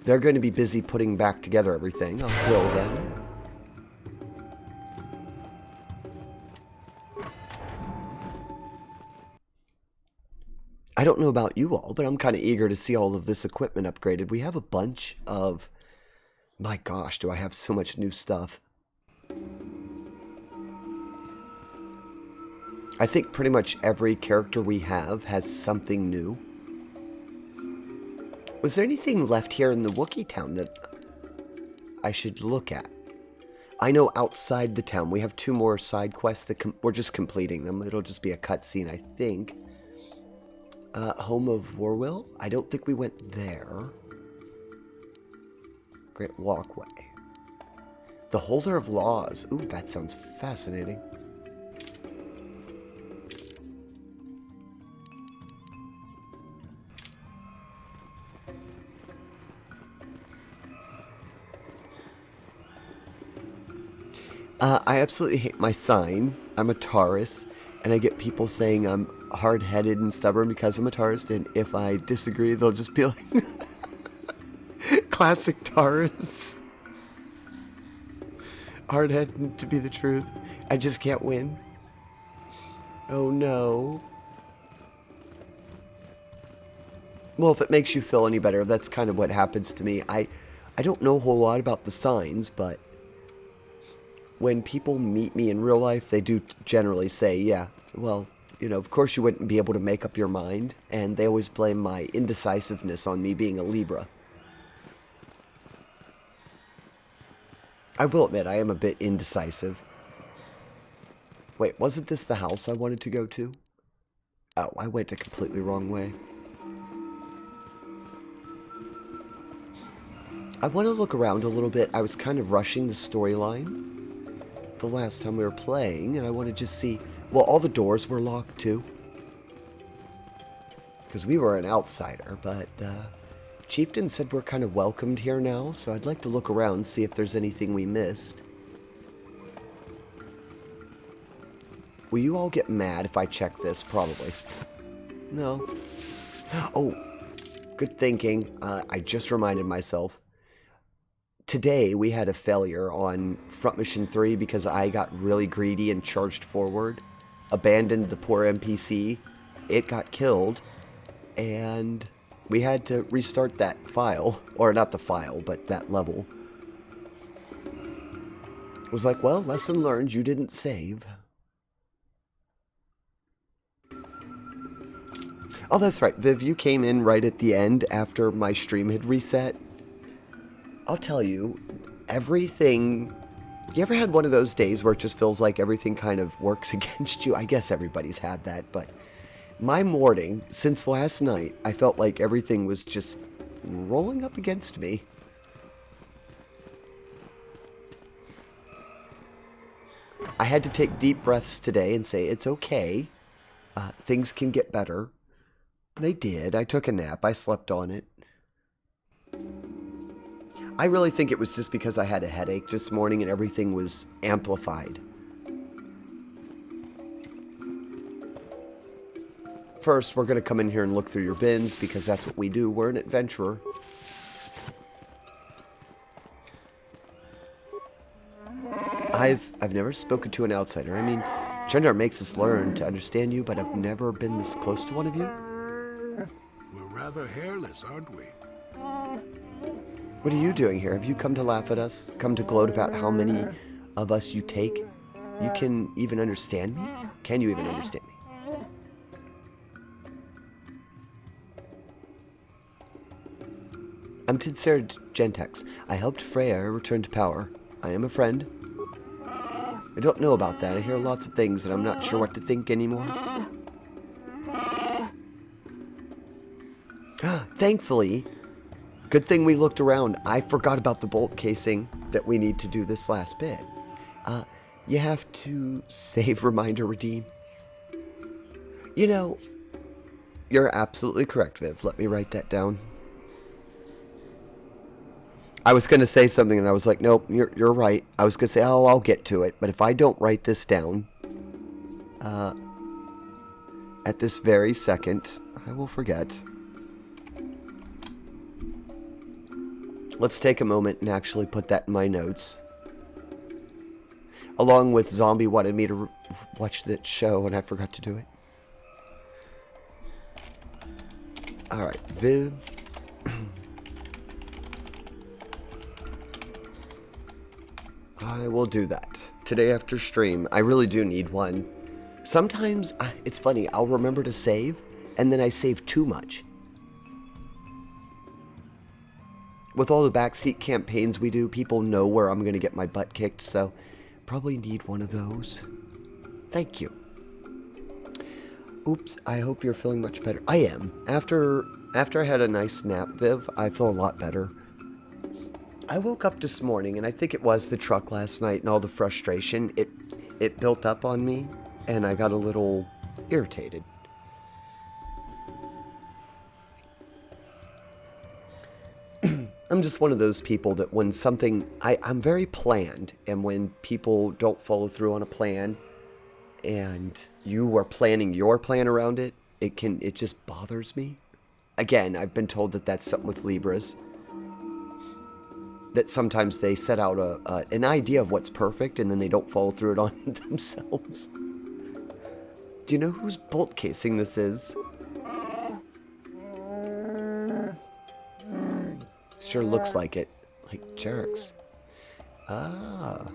They're going to be busy putting back together everything. I'll kill them. I don't know about you all, but I'm kind of eager to see all of this equipment upgraded. We have a bunch of... My gosh, do I have so much new stuff. I think pretty much every character we have has something new. Was there anything left here in the Wookiee town that I should look at? I know outside the town we have 2 more side quests that we're just completing them. It'll just be a cutscene, I think. Home of Warwill? I don't think we went there. Great Walkway. The Holder of Laws. Ooh, that sounds fascinating. I absolutely hate my sign. I'm a Taurus, and I get people saying I'm hard-headed and stubborn because I'm a Taurus, and if I disagree, they'll just be like, classic Taurus. Hard-headed to be the truth. I just can't win. Oh no. Well, if it makes you feel any better, that's kind of what happens to me. I don't know a whole lot about the signs, but when people meet me in real life, they do generally say, yeah, well, you know, of course you wouldn't be able to make up your mind, and they always blame my indecisiveness on me being a Libra. I will admit, I am a bit indecisive. Wait, wasn't this the house I wanted to go to? Oh, I went a completely wrong way. I want to look around a little bit. I was kind of rushing the storyline the last time we were playing, and I want to just see... Well, all the doors were locked, too. Because we were an outsider, but Chieftain said we're kind of welcomed here now, so I'd like to look around, see if there's anything we missed. Will you all get mad if I check this? Probably. No. Oh, good thinking. I just reminded myself. Today, we had a failure on Front Mission 3 because I got really greedy and charged forward. Abandoned the poor NPC. It got killed. And we had to restart that file. Or not the file, but that level. It was like, well, lesson learned, you didn't save. Oh, that's right. Viv, you came in right at the end after my stream had reset. I'll tell you, everything... You ever had one of those days where it just feels like everything kind of works against you? I guess everybody's had that, but... My morning, since last night, I felt like everything was just rolling up against me. I had to take deep breaths today and say, it's okay. Things can get better. And I did. I took a nap. I slept on it. I really think it was just because I had a headache this morning and everything was amplified. First, we're going to come in here and look through your bins because that's what we do. We're an adventurer. I've never spoken to an outsider. I mean, gender makes us learn to understand you, but I've never been this close to one of you. We're rather hairless, aren't we? What are you doing here? Have you come to laugh at us? Come to gloat about how many of us you take? You can even understand me? Can you even understand me? I'm Tinsera Gentex. I helped Freya return to power. I am a friend. I don't know about that. I hear lots of things and I'm not sure what to think anymore. Thankfully, good thing we looked around. I forgot about the bolt casing that we need to do this last bit. You have to save, reminder, redeem. You know, you're absolutely correct, Viv. Let me write that down. I was going to say something and I was like, nope, you're right. I was going to say, oh, I'll get to it. But if I don't write this down at this very second, I will forget. Let's take a moment and actually put that in my notes. Along with Zombie wanted me to watch that show and I forgot to do it. Alright, Viv. I will do that today after stream. I really do need one. Sometimes, it's funny, I'll remember to save, and then I save too much. With all the backseat campaigns we do, people know where I'm going to get my butt kicked, so probably need one of those. Thank you. Oops, I hope you're feeling much better. I am. After I had a nice nap, Viv, I feel a lot better. I woke up this morning, and I think it was the truck last night and all the frustration. It built up on me, and I got a little irritated. I'm just one of those people that when something... I'm very planned, and when people don't follow through on a plan, and you are planning your plan around it, it just bothers me. Again, I've been told that that's something with Libras. That sometimes they set out an idea of what's perfect and then they don't follow through it on themselves. Do you know whose bolt casing this is? Sure looks like it. Like jerks. Ah.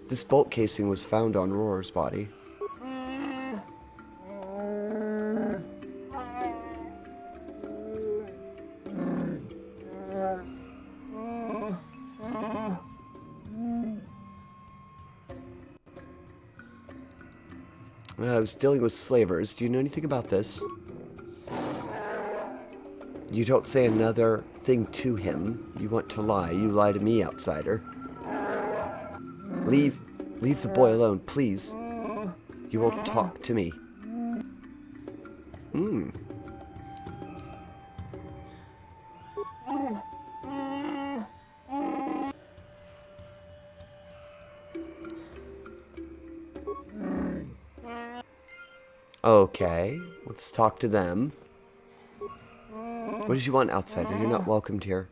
This bolt casing was found on Roar's body. I was dealing with slavers. Do you know anything about this? You don't say another thing to him. You want to lie. You lie to me, outsider. Leave the boy alone, please. You won't talk to me. Hmm. Okay, let's talk to them. What did you want, outsider? You're not welcomed here.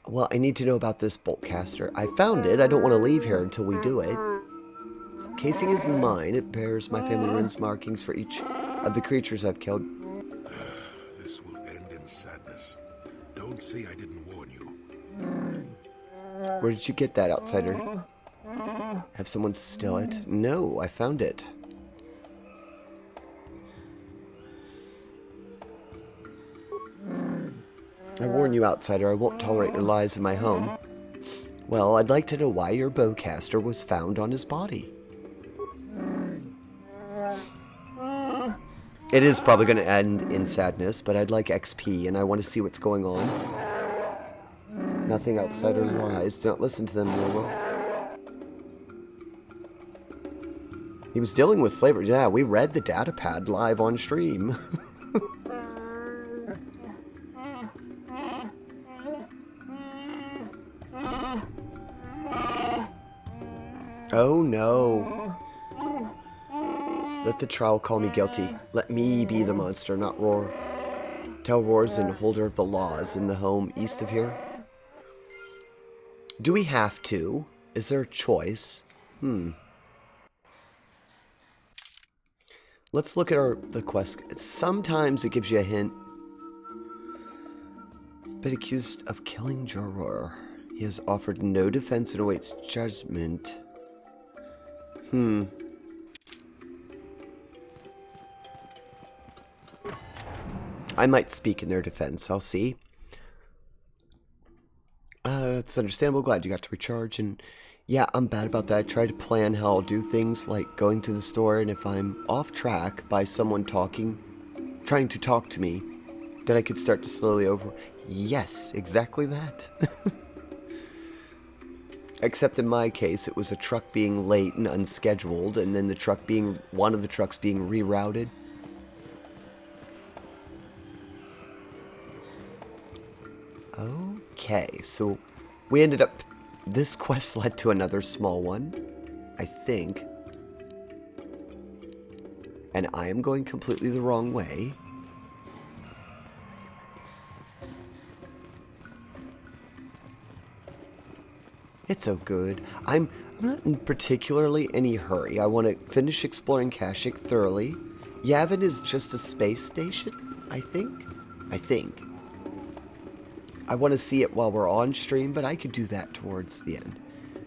Well, I need to know about this bolt caster. I found it. I don't want to leave here until we do it. This casing is mine. It bears my family rune's markings for each of the creatures I've killed. This will end in sadness. Don't say I didn't warn you. Where did you get that, outsider? Have someone steal it? No, I found it. I warn you, outsider, I won't tolerate your lies in my home. Well, I'd like to know why your bowcaster was found on his body. It is probably going to end in sadness, but I'd like XP, and I want to see what's going on. Nothing, outsider lies. Do not listen to them, Willow. He was dealing with slavery. Yeah, we read the datapad live on stream. Oh no. Let the trial call me guilty. Let me be the monster, not Roar. Tell Roar's an holder of the laws in the home east of here. Do we have to? Is there a choice? Let's look at the quest. Sometimes it gives you a hint. Been accused of killing Joror. He has offered no defense and awaits judgment. I might speak in their defense. I'll see. It's understandable. Glad you got to recharge. And yeah, I'm bad about that. I try to plan how I'll do things, like going to the store, and if I'm off track by someone trying to talk to me, then I could start to slowly Yes, exactly that. Except in my case, it was a truck being late and unscheduled, and then one of the trucks being rerouted. Okay, so we ended up... This quest led to another small one, I think. And I am going completely the wrong way. It's so good. I'm not in particularly any hurry. I want to finish exploring Kashyyyk thoroughly. Yavin is just a space station, I think. I want to see it while we're on stream, but I could do that towards the end.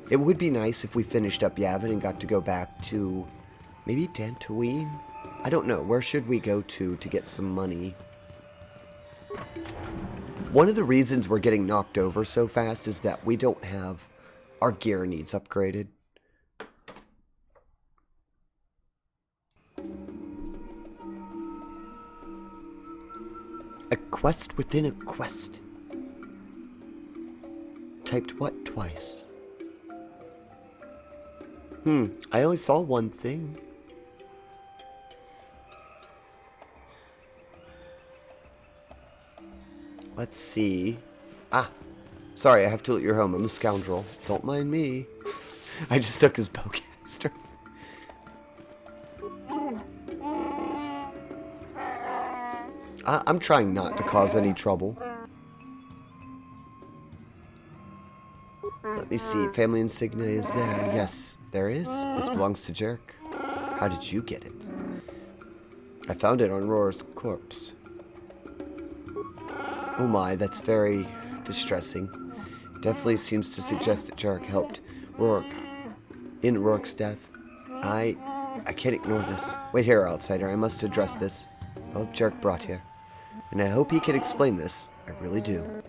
It would be nice if we finished up Yavin and got to go back to maybe Dantooine? I don't know. Where should we go to get some money? One of the reasons we're getting knocked over so fast is that we don't have... Our gear needs upgraded. A quest within a quest. Typed what twice? I only saw one thing. Let's see. Sorry, I have to loot your home. I'm a scoundrel. Don't mind me. I just took his bowcaster. I'm trying not to cause any trouble. Let me see. Family insignia is there. Yes, there is. This belongs to Jerk. How did you get it? I found it on Roar's corpse. Oh my, that's very distressing. Definitely seems to suggest that Jarek helped Rourke in Rourke's death. I can't ignore this. Wait here, outsider. I must address this. I hope Jarek brought here. And I hope he can explain this. I really do.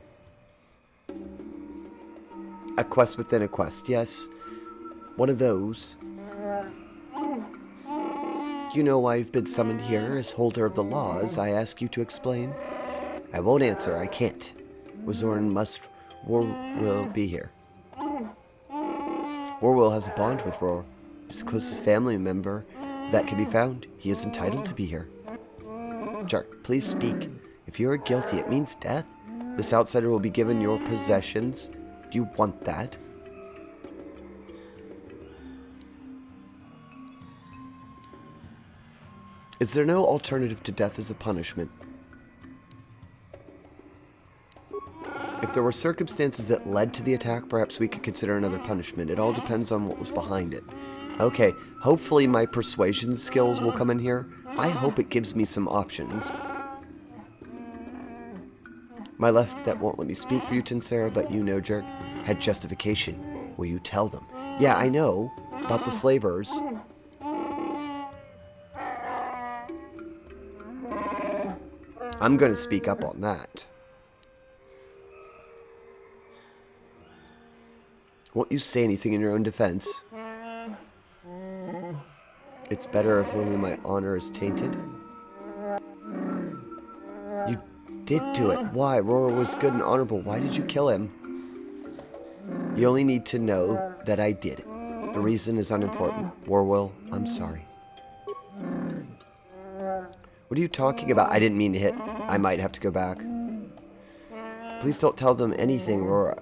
A quest within a quest. Yes. One of those. You know why you've been summoned here as holder of the laws. I ask you to explain. I won't answer. I can't. Wazoran will be here. Warwill has a bond with Roar. His closest family member that can be found. He is entitled to be here. Jark, please speak. If you are guilty, it means death. This outsider will be given your possessions. Do you want that? Is there no alternative to death as a punishment? If there were circumstances that led to the attack, perhaps we could consider another punishment. It all depends on what was behind it. Okay, hopefully my persuasion skills will come in here. I hope it gives me some options. My left that won't let me speak for you, Tinsera, but you know, Jerk, had justification. Will you tell them? Yeah, I know. About the slavers. I'm going to speak up on that. Won't you say anything in your own defense? It's better if only my honor is tainted. You did do it. Why? Roar was good and honorable. Why did you kill him? You only need to know that I did it. The reason is unimportant. Warwill, I'm sorry. What are you talking about? I didn't mean to hit. I might have to go back. Please don't tell them anything. Roar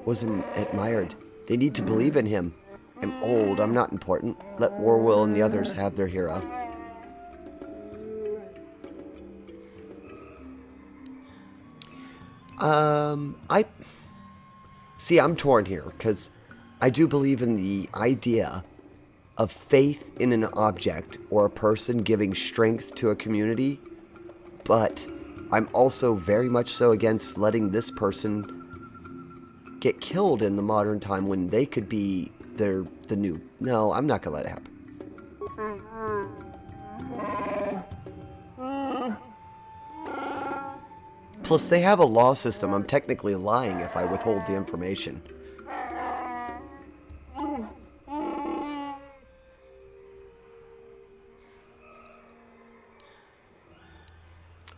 was admired. They need to believe in him. I'm old. I'm not important. Let Warwill and the others have their hero. I'm torn here, because I do believe in the idea of faith in an object or a person giving strength to a community, but I'm also very much so against letting this person get killed in the modern time when they could be the new. No, I'm not going to let it happen. Plus, they have a law system. I'm technically lying if I withhold the information.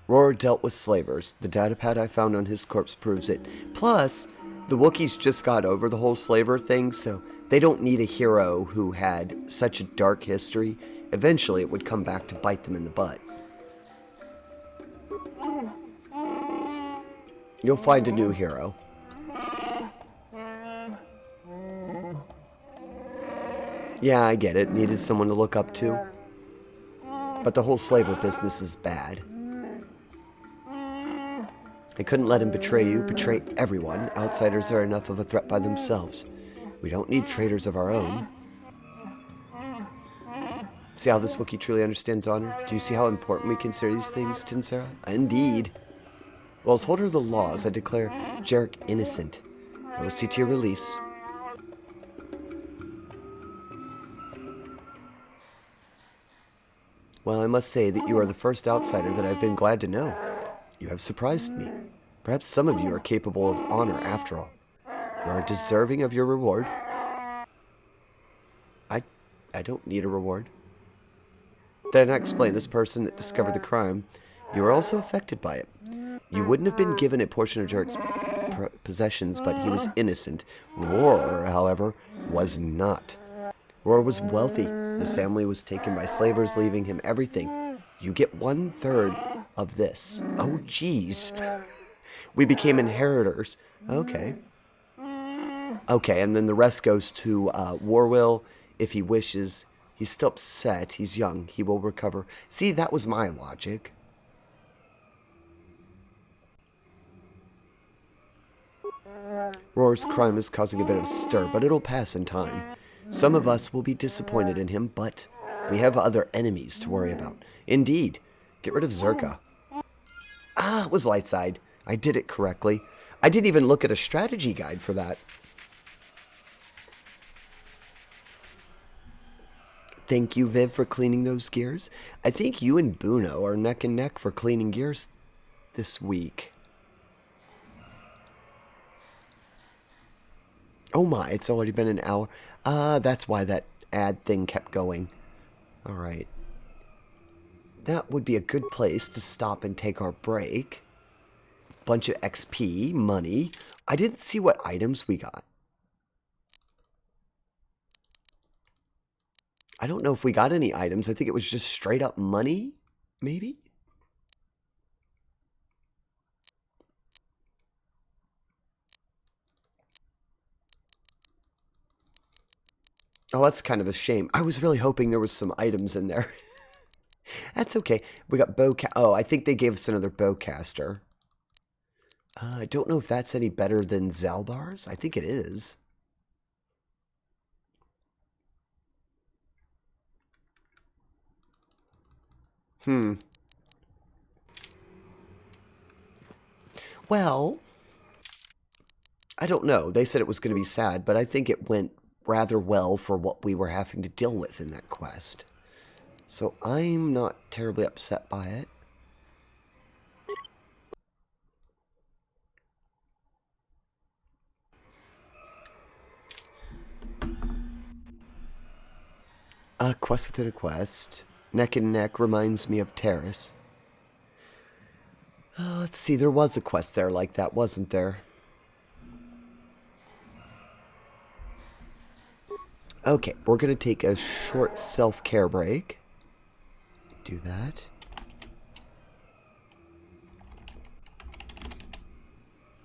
Roar dealt with slavers. The datapad I found on his corpse proves it. Plus, the Wookiees just got over the whole slaver thing, so they don't need a hero who had such a dark history. Eventually, it would come back to bite them in the butt. You'll find a new hero. Yeah, I get it. Needed someone to look up to. But the whole slaver business is bad. I couldn't let him betray you, betray everyone. Outsiders are enough of a threat by themselves. We don't need traitors of our own. See how this Wookiee truly understands honor? Do you see how important we consider these things, Tinsera? Indeed. Well, as holder of the laws, I declare Jarek innocent. I will see to your release. Well, I must say that you are the first outsider that I've been glad to know. You have surprised me. Perhaps some of you are capable of honor after all. You are deserving of your reward. I don't need a reward. Then I explain this person that discovered the crime. You were also affected by it. You wouldn't have been given a portion of Jarek's possessions, but he was innocent. Roar, however, was not. Roar was wealthy. His family was taken by slavers, leaving him everything. You get 1/3 of this. Oh, jeez. We became inheritors. Okay. Okay, and then the rest goes to Warwill. If he wishes, he's still upset. He's young. He will recover. See, that was my logic. Roar's crime is causing a bit of stir, but it'll pass in time. Some of us will be disappointed in him, but we have other enemies to worry about. Indeed. Get rid of Zerka. Ah, it was light side. I did it correctly. I didn't even look at a strategy guide for that. Thank you, Viv, for cleaning those gears. I think you and Buno are neck and neck for cleaning gears this week. Oh my, it's already been an hour. That's why that ad thing kept going. Alright. That would be a good place to stop and take our break. Bunch of XP, money. I didn't see what items we got. I don't know if we got any items. I think it was just straight up money, maybe? Oh, that's kind of a shame. I was really hoping there was some items in there. That's okay. We got oh, I think they gave us another bowcaster. I don't know if that's any better than Zalbar's. I think it is. Well, I don't know. They said it was going to be sad, but I think it went rather well for what we were having to deal with in that quest. So I'm not terribly upset by it. A quest within a quest. Neck and neck reminds me of Terrace. Let's see, there was a quest there like that, wasn't there? Okay, we're going to take a short self-care break. Do that.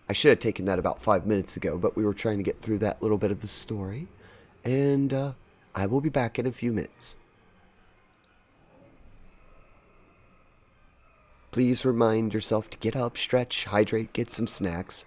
I should have taken that about 5 minutes ago, but we were trying to get through that little bit of the story. And I will be back in a few minutes. Please remind yourself to get up, stretch, hydrate, get some snacks.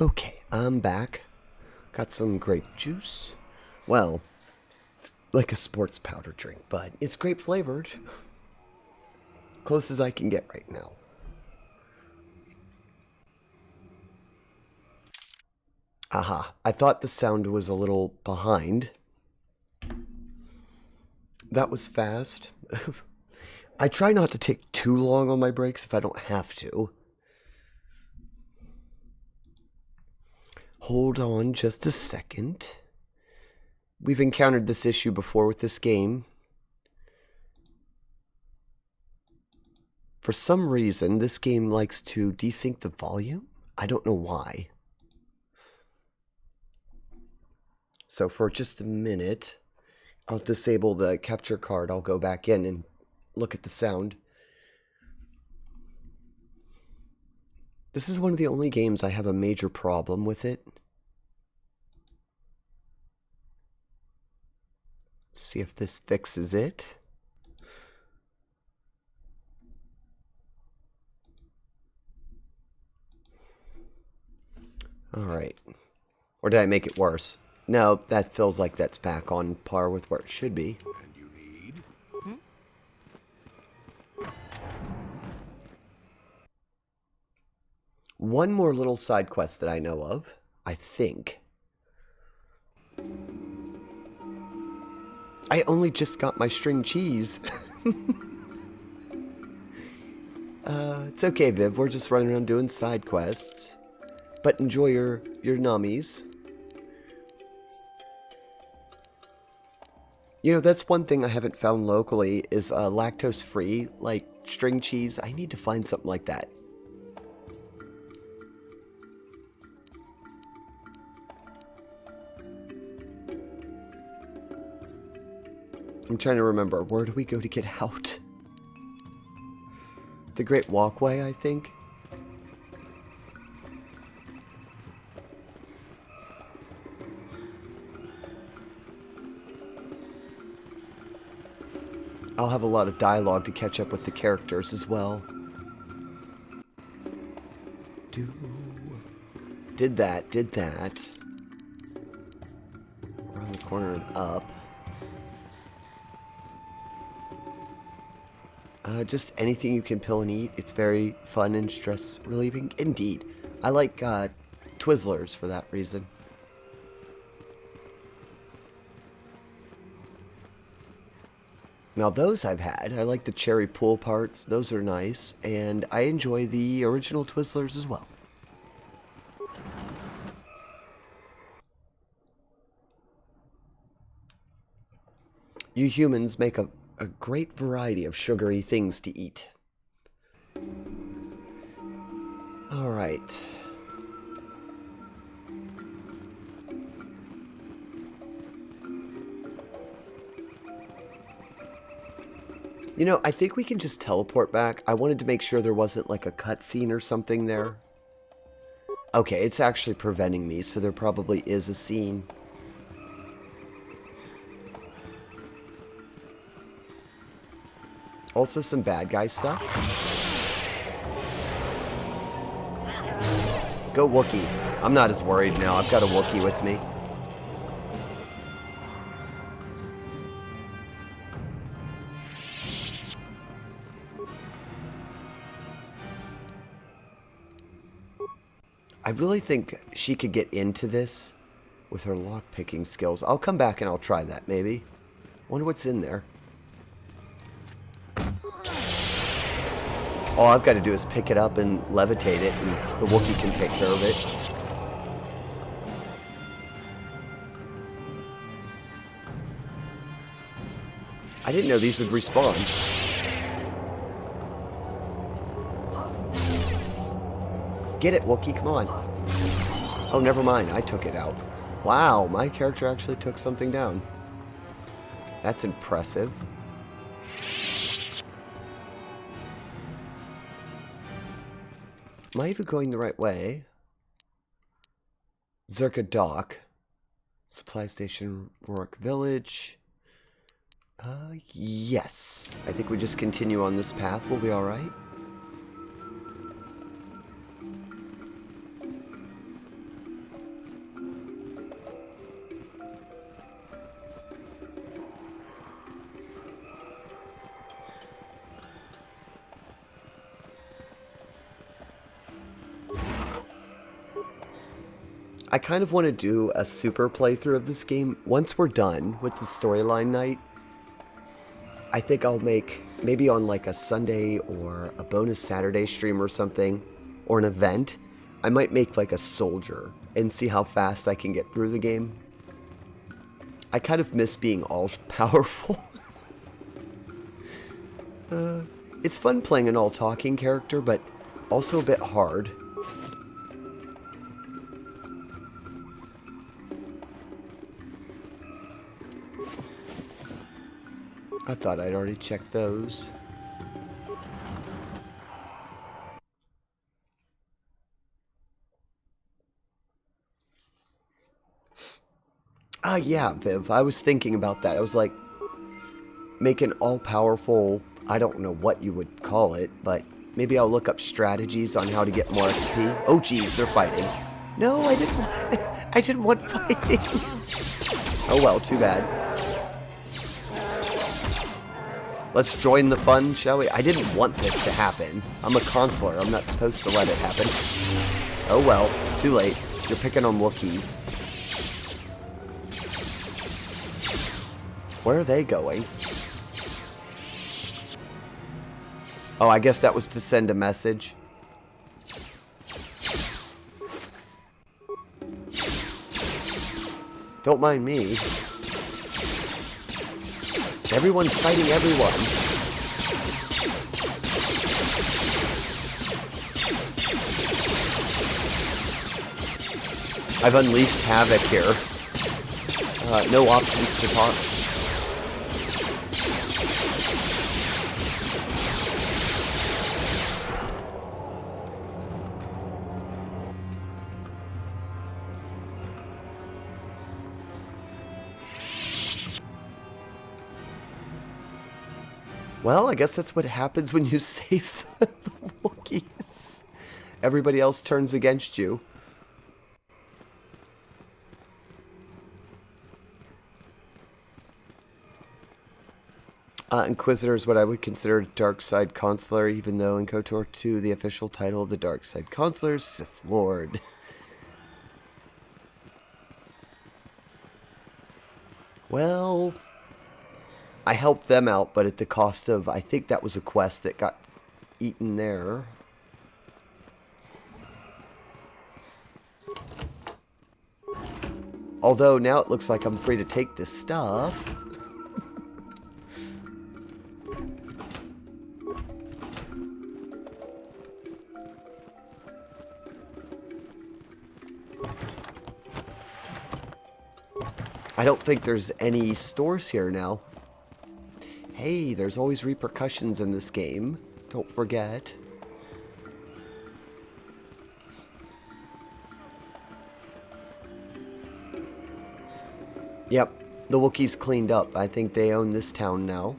Okay, I'm back. Got some grape juice. Well, it's like a sports powder drink, but it's grape flavored. Close as I can get right now. Aha, I thought the sound was a little behind. That was fast. I try not to take too long on my breaks if I don't have to. Hold on just a second. We've encountered this issue before with this game. For some reason, this game likes to desync the volume. I don't know why. So for just a minute, I'll disable the capture card. I'll go back in and look at the sound. This is one of the only games I have a major problem with it. See if this fixes it. Alright. Or did I make it worse? No, that feels like that's back on par with where it should be. And you need? One more little side quest that I know of, I think. I only just got my string cheese. It's okay, Viv. We're just running around doing side quests. But enjoy your nummies. You know, that's one thing I haven't found locally is lactose-free, like string cheese. I need to find something like that. I'm trying to remember. Where do we go to get out? The Great Walkway, I think. I'll have a lot of dialogue to catch up with the characters as well. Did that. Around the corner and up. Just anything you can pill and eat. It's very fun and stress relieving. Indeed. I like Twizzlers for that reason. Now those I've had. I like the cherry pool parts. Those are nice. And I enjoy the original Twizzlers as well. You humans make a great variety of sugary things to eat. Alright. You know, I think we can just teleport back. I wanted to make sure there wasn't like a cutscene or something there. Okay, it's actually preventing me, so there probably is a scene. Also some bad guy stuff. Go Wookiee. I'm not as worried now. I've got a Wookiee with me. I really think she could get into this with her lock-picking skills. I'll come back and I'll try that, maybe. Wonder what's in there. All I've got to do is pick it up and levitate it, and the Wookiee can take care of it. I didn't know these would respawn. Get it, Wookiee, come on. Oh, never mind, I took it out. Wow, my character actually took something down. That's impressive. Am I even going the right way? Zerka Dock. Supply Station, Rourke Village. Yes. I think we just continue on this path. We'll be alright. I kind of want to do a super playthrough of this game. Once we're done with the storyline night, I think I'll make, maybe on like a Sunday or a bonus Saturday stream or something, or an event, I might make like a soldier and see how fast I can get through the game. I kind of miss being all-powerful. It's fun playing an all-talking character, but also a bit hard. I thought I'd already checked those. Yeah, Viv, I was thinking about that. I was like, make an all-powerful, I don't know what you would call it, but maybe I'll look up strategies on how to get more XP. Oh, geez, they're fighting. No, I didn't want, I didn't want fighting. Oh, well, too bad. Let's join the fun, shall we? I didn't want this to happen. I'm a consular. I'm not supposed to let it happen. Oh, well, too late. You're picking on Wookiees. Where are they going? Oh, I guess that was to send a message. Don't mind me. Everyone's fighting everyone. I've unleashed havoc here. No options to talk. Well, I guess that's what happens when you save the Wookiees. Everybody else turns against you. Inquisitor is what I would consider a dark side consular, even though in KOTOR 2, the official title of the dark side consular is Sith Lord. Well, I helped them out, but at the cost of, I think that was a quest that got eaten there. Although now it looks like I'm free to take this stuff. I don't think there's any stores here now. Hey, there's always repercussions in this game. Don't forget. Yep, the Wookiees cleaned up. I think they own this town now.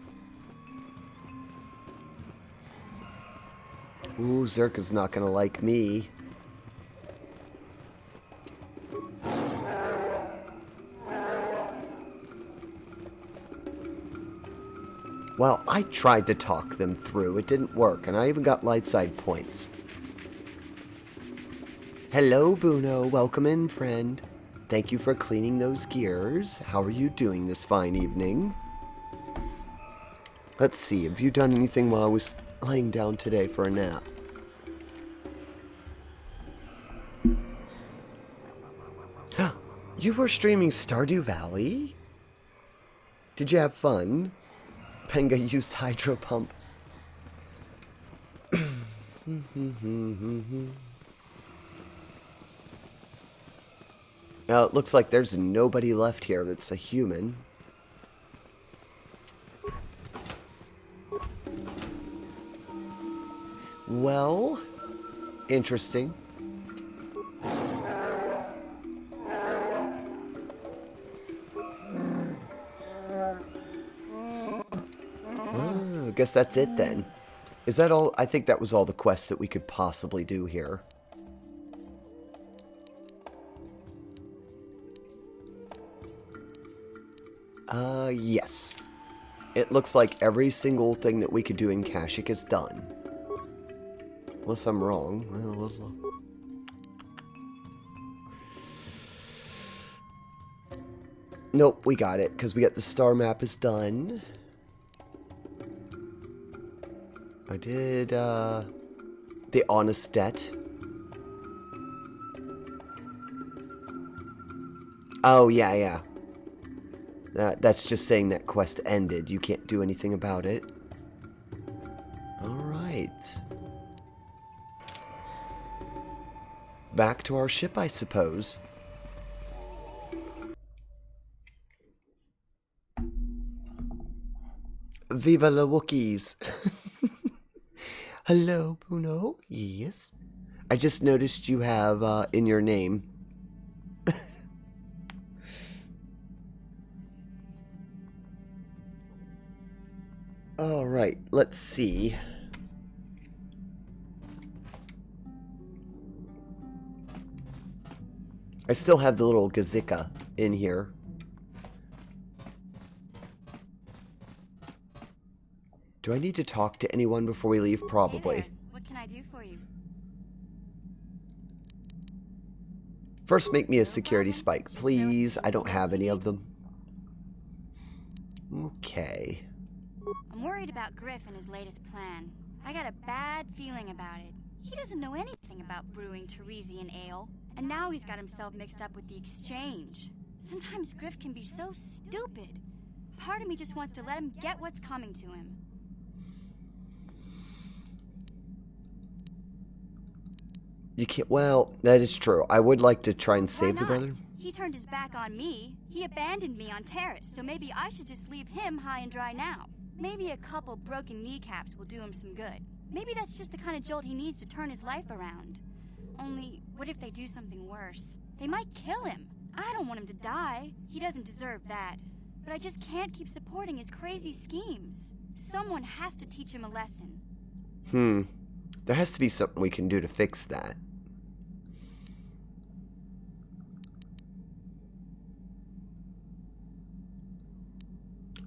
Ooh, Zerka's not gonna like me. Well, I tried to talk them through. It didn't work, and I even got light side points. Hello, Buno. Welcome in, friend. Thank you for cleaning those gears. How are you doing this fine evening? Let's see. Have you done anything while I was laying down today for a nap? You were streaming Stardew Valley? Did you have fun? Penga used hydro pump. Now it looks like there's nobody left here that's a human. Well, interesting. I guess that's it then. Is that all? I think that was all the quests that we could possibly do here. Yes. It looks like every single thing that we could do in Kashyyyk is done. Unless I'm wrong. Nope, we got it, because we got the star map is done. I did, the honest debt. Oh, yeah. That's just saying that quest ended. You can't do anything about it. Alright. Back to our ship, I suppose. Viva la Wookiees! Hello, Bruno. Yes. I just noticed you have in your name. Alright, let's see. I still have the little Kashyyyk in here. Do I need to talk to anyone before we leave? Probably. Hey there. What can I do for you? First, make me a security spike, please. I don't have any of them. Okay. I'm worried about Griff and his latest plan. I got a bad feeling about it. He doesn't know anything about brewing Teresian ale, and now he's got himself mixed up with the exchange. Sometimes Griff can be so stupid. Part of me just wants to let him get what's coming to him. You can't. Well, that is true. I would like to try and save the brother. He turned his back on me. He abandoned me on Terrace, so maybe I should just leave him high and dry now. Maybe a couple broken kneecaps will do him some good. Maybe that's just the kind of jolt he needs to turn his life around. Only, what if they do something worse? They might kill him. I don't want him to die. He doesn't deserve that. But I just can't keep supporting his crazy schemes. Someone has to teach him a lesson. There has to be something we can do to fix that.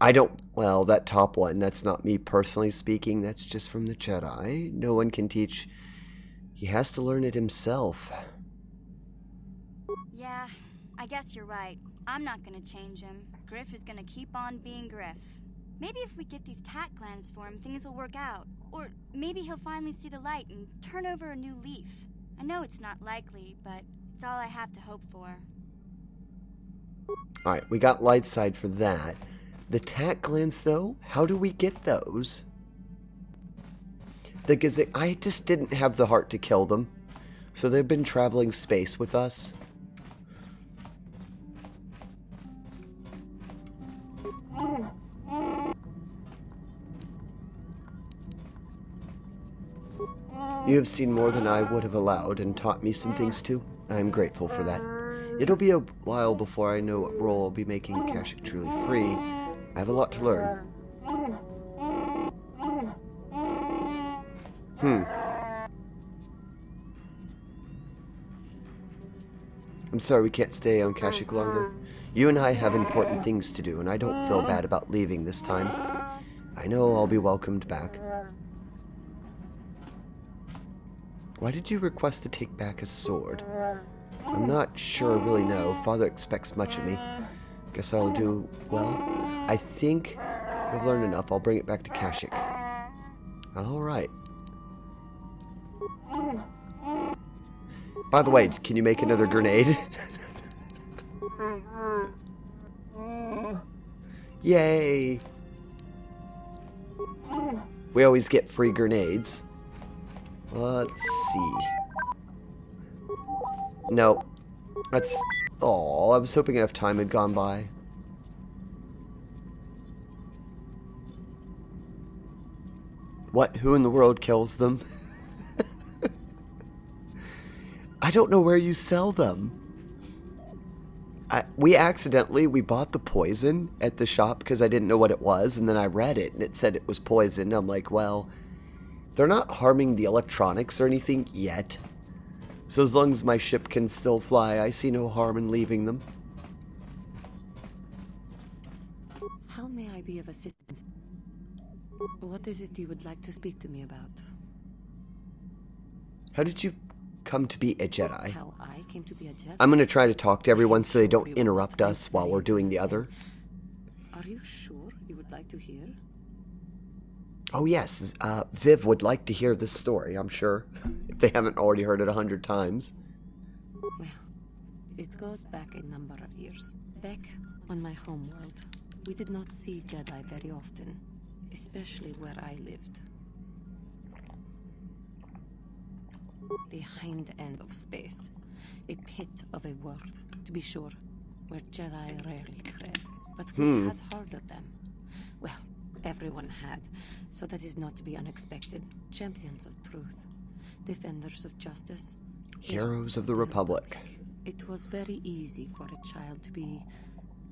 I don't... Well, that top one, that's not me personally speaking. That's just from the Jedi. No one can teach... He has to learn it himself. Yeah, I guess you're right. I'm not gonna change him. Griff is gonna keep on being Griff. Maybe if we get these tack glands for him, things will work out. Or maybe he'll finally see the light and turn over a new leaf. I know it's not likely, but it's all I have to hope for. Alright, we got light side for that. The tack glands, though, how do we get those? The Kashyyyk, I just didn't have the heart to kill them. So they've been traveling space with us. You have seen more than I would have allowed and taught me some things too. I am grateful for that. It'll be a while before I know what role I'll be making Kashyyyk truly free. I have a lot to learn. I'm sorry we can't stay on Kashyyyk longer. You and I have important things to do, and I don't feel bad about leaving this time. I know I'll be welcomed back. Why did you request to take back his sword? I'm not sure I really know. Father expects much of me. Guess I'll do well. I think I've learned enough. I'll bring it back to Kashyyyk. Alright. By the way, can you make another grenade? Yay! We always get free grenades. Let's see. No. That's... Oh, I was hoping enough time had gone by. What? Who in the world kills them? I don't know where you sell them. We bought the poison at the shop because I didn't know what it was, and then I read it and it said it was poison. I'm like, well, they're not harming the electronics or anything yet. So as long as my ship can still fly, I see no harm in leaving them. How may I be of assistance? What is it you would like to speak to me about? How did you come to be a Jedi? How I came to be a Jedi. I'm going to try to talk to everyone so they don't interrupt us while we're doing the other. Are you sure you would like to hear? Oh yes, Viv would like to hear this story, I'm sure. If they haven't already heard it 100 times. Well, it goes back a number of years. Back on my homeworld, we did not see Jedi very often, especially where I lived. The hind end of space. A pit of a world, to be sure, where Jedi rarely tread. But we had heard of them. Well, everyone had, so that is not to be unexpected. Champions of truth, defenders of justice, Heroes of the Republic. It was very easy for a child to be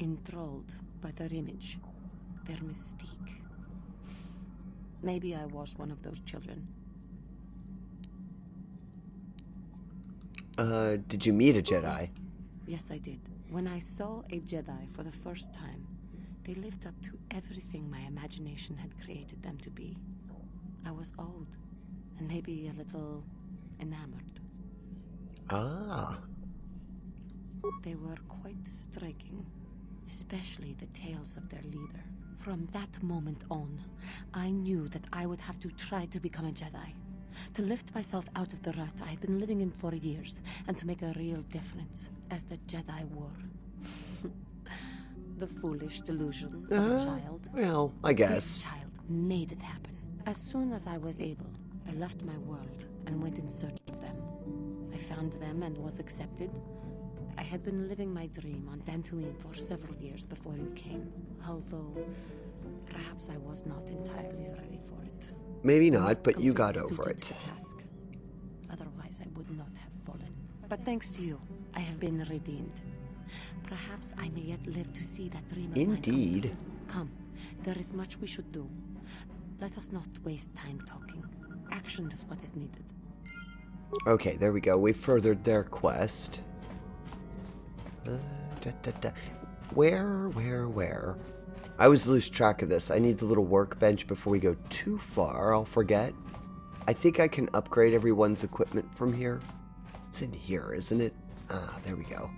enthralled by their image, their mystique. Maybe I was one of those children. Did you meet a Jedi? Yes, I did. When I saw a Jedi for the first time, they lived up to everything my imagination had created them to be. I was old, and maybe a little enamored. Ah. They were quite striking, especially the tales of their leader. From that moment on, I knew that I would have to try to become a Jedi. To lift myself out of the rut I had been living in for years, and to make a real difference as the Jedi were. The foolish delusions of a child. Well, I guess. This child made it happen. As soon as I was able, I left my world and went in search of them. I found them and was accepted. I had been living my dream on Dantooine for several years before you came, although perhaps I was not entirely ready for it. Maybe not, but you got Completely over suited it. to the task. Otherwise, I would not have fallen. But thanks to you, I have been redeemed. Perhaps I may yet live to see that dream of mine come Indeed. true. Come, there is much we should do. Let us not waste time talking. Action is what is needed. Okay, there we go. We furthered their quest. Where? I always lose track of this. I need the little workbench before we go too far. I'll forget. I think I can upgrade everyone's equipment from here. It's in here, isn't it? Ah, there we go.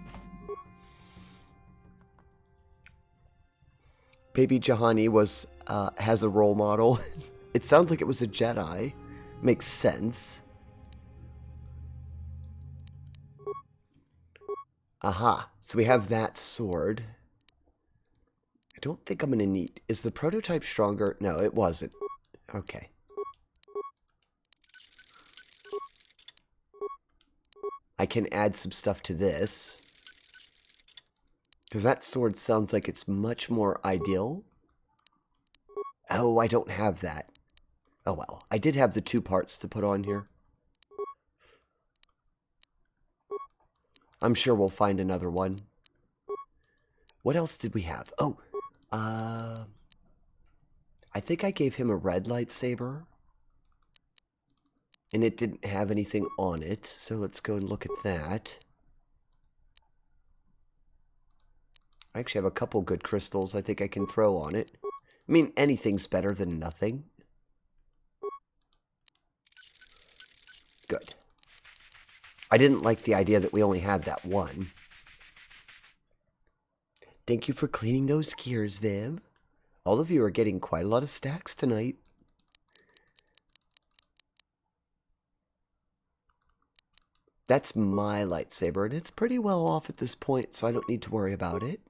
Baby Jahani has a role model. It sounds like it was a Jedi. Makes sense. Aha, so we have that sword. I don't think I'm going to need... Is the prototype stronger? No, it wasn't. Okay. I can add some stuff to this. Because that sword sounds like it's much more ideal. Oh, I don't have that. Oh well, I did have the 2 parts to put on here. I'm sure we'll find another one. What else did we have? Oh, I think I gave him a red lightsaber. And it didn't have anything on it, so let's go and look at that. I actually have a couple good crystals I think I can throw on it. I mean, anything's better than nothing. Good. I didn't like the idea that we only had that one. Thank you for cleaning those gears, Viv. All of you are getting quite a lot of stacks tonight. That's my lightsaber, and it's pretty well off at this point, so I don't need to worry about it.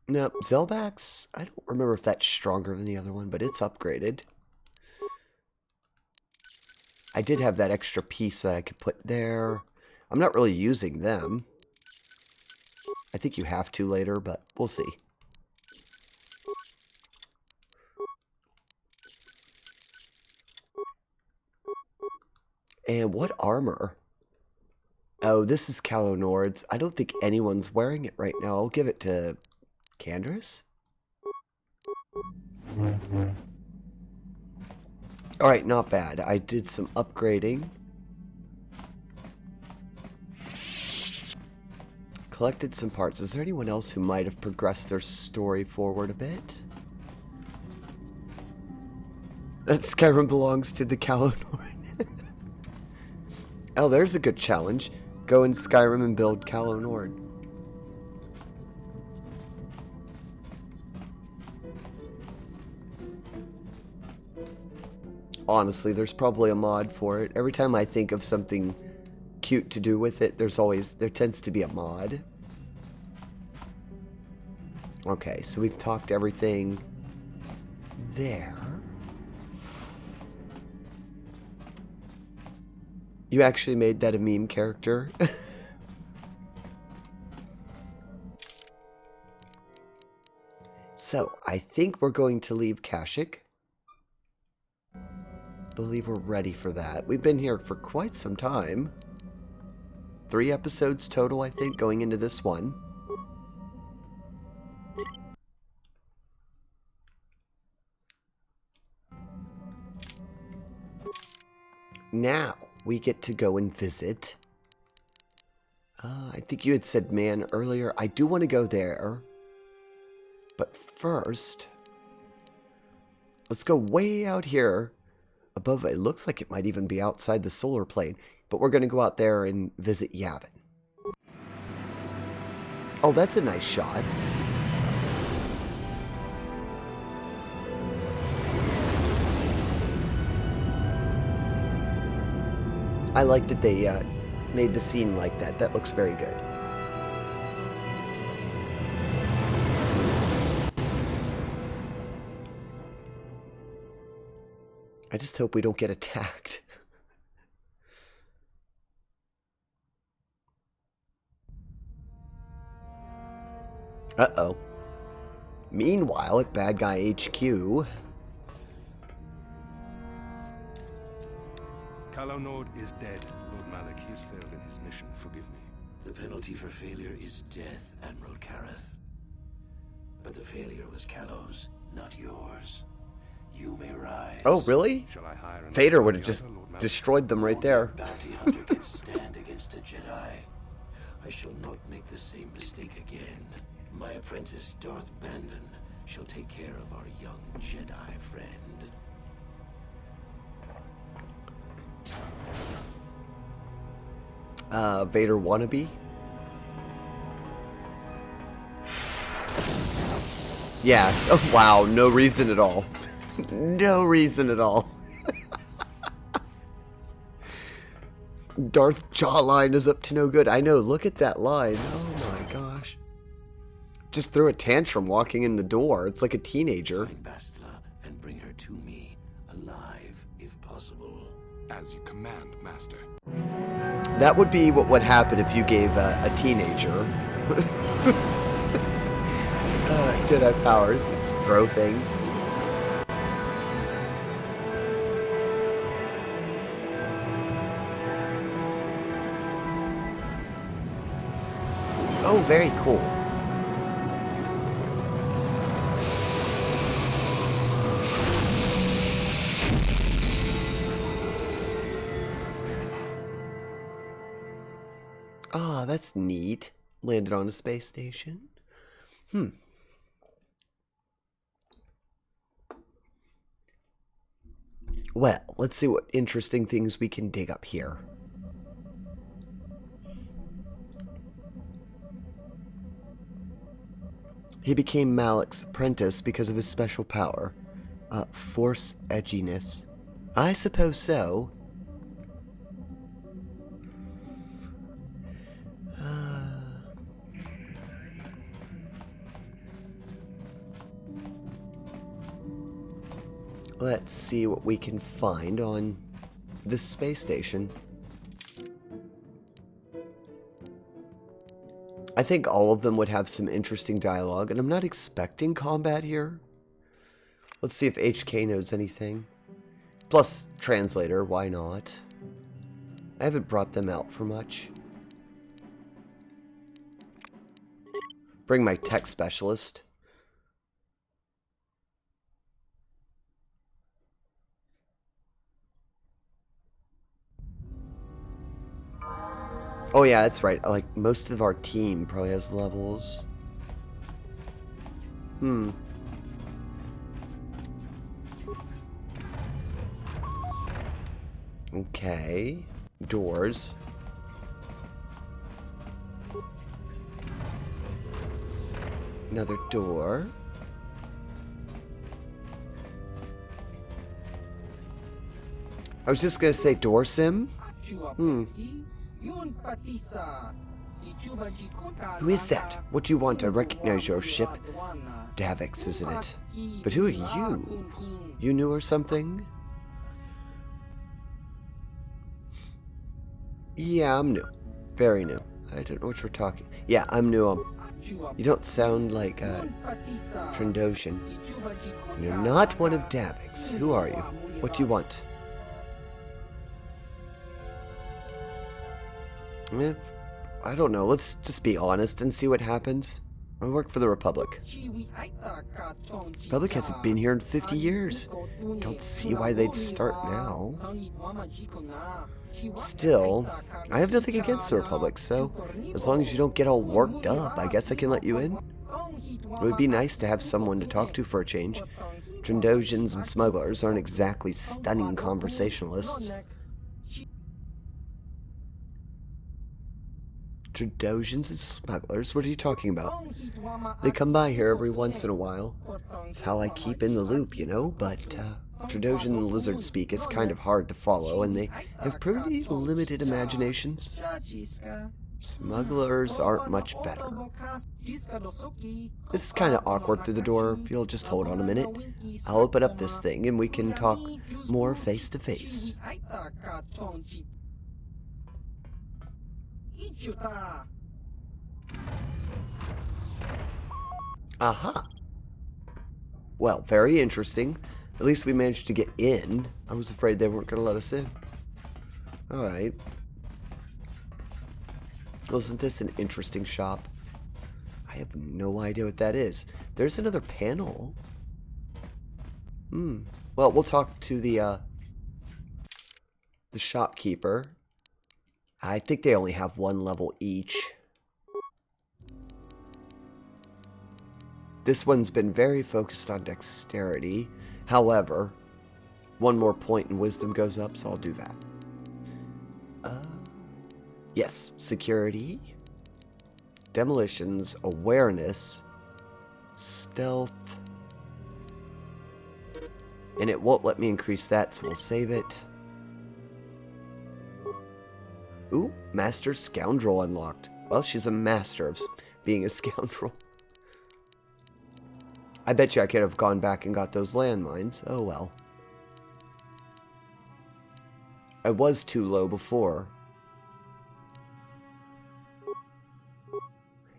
Now, Zelbax, I don't remember if that's stronger than the other one, but it's upgraded. I did have that extra piece that I could put there. I'm not really using them. I think you have to later, but we'll see. And what armor? Oh, this is Calo Nord's. I don't think anyone's wearing it right now. I'll give it to Candace. Alright, not bad. I did some upgrading. Collected some parts. Is there anyone else who might have progressed their story forward a bit? That Skyrim belongs to the Kalonord. Oh, there's a good challenge. Go in Skyrim and build Kalonord. Honestly, there's probably a mod for it. Every time I think of something cute to do with it, there tends to be a mod. Okay, so we've talked everything there. You actually made that a meme character? So, I think we're going to leave Kashyyyk. Believe we're ready for that. We've been here for quite some time. 3 episodes total, I think, going into this one. Now, we get to go and visit. I think you had said man earlier. I do want to go there. But first, let's go way out here. Above, it looks like it might even be outside the solar plane. But we're going to go out there and visit Yavin. Oh, that's a nice shot. I like that they made the scene like that. That looks very good. I just hope we don't get attacked. Uh-oh. Meanwhile, at Bad Guy HQ... Kalonord is dead. Lord Malik, he has failed in his mission. Forgive me. The penalty for failure is death, Admiral Kareth. But the failure was Kalo's, not yours. You may rise. Oh, really? Shall I hire an Vader would have just destroyed them right there. Bounty hunter can stand against a Jedi. I shall not make the same mistake again. My apprentice, Darth Bandon, shall take care of our young Jedi friend. Vader wannabe? Yeah. Oh, wow. No reason at all. No reason at all. Darth jawline is up to no good. I know. Look at that line. Oh my gosh. Just threw a tantrum walking in the door. It's like a teenager. Find Bastila and bring her to me, alive, if possible. As you command, Master. That would be what would happen if you gave a teenager Jedi powers. Just throw things. Oh, very cool. Ah, that's neat. Landed on a space station. Well, let's see what interesting things we can dig up here. He became Malik's apprentice because of his special power. Force edginess. I suppose so. Let's see what we can find on this space station. I think all of them would have some interesting dialogue, and I'm not expecting combat here. Let's see if HK knows anything. Plus, translator, why not? I haven't brought them out for much. Bring my tech specialist. Oh yeah, that's right. Like, most of our team probably has levels. Okay. Doors. Another door. I was just gonna say door sim. Who is that? What do you want? I recognize your ship. Davix, isn't it? But who are you? You new or something? Yeah, I'm new. Very new. I don't know what you're talking. Yeah, I'm new. You don't sound like a Trandoshan. You're not one of Davix. Who are you? What do you want? I don't know. Let's just be honest and see what happens. I work for the Republic. Republic hasn't been here in 50 years. Don't see why they'd start now. Still, I have nothing against the Republic, so as long as you don't get all worked up, I guess I can let you in. It would be nice to have someone to talk to for a change. Trandosians and smugglers aren't exactly stunning conversationalists. Trandosians and smugglers? What are you talking about? They come by here every once in a while. It's how I keep in the loop, you know, but Trandosian lizard speak is kind of hard to follow, and they have pretty limited imaginations. Smugglers aren't much better. This is kind of awkward through the door. If you'll just hold on a minute, I'll open up this thing and we can talk more face to face. Aha! Well, very interesting. At least we managed to get in. I was afraid they weren't going to let us in. Alright. Wasn't this an interesting shop? I have no idea what that is. There's another panel. Well, we'll talk to the shopkeeper. I think they only have one level each. This one's been very focused on dexterity. However, one more point in wisdom goes up, so I'll do that. Yes, security, demolitions, awareness, stealth, and it won't let me increase that, so we'll save it. Ooh, Master Scoundrel unlocked. Well, she's a master of being a scoundrel. I bet you I could have gone back and got those landmines. Oh well. I was too low before.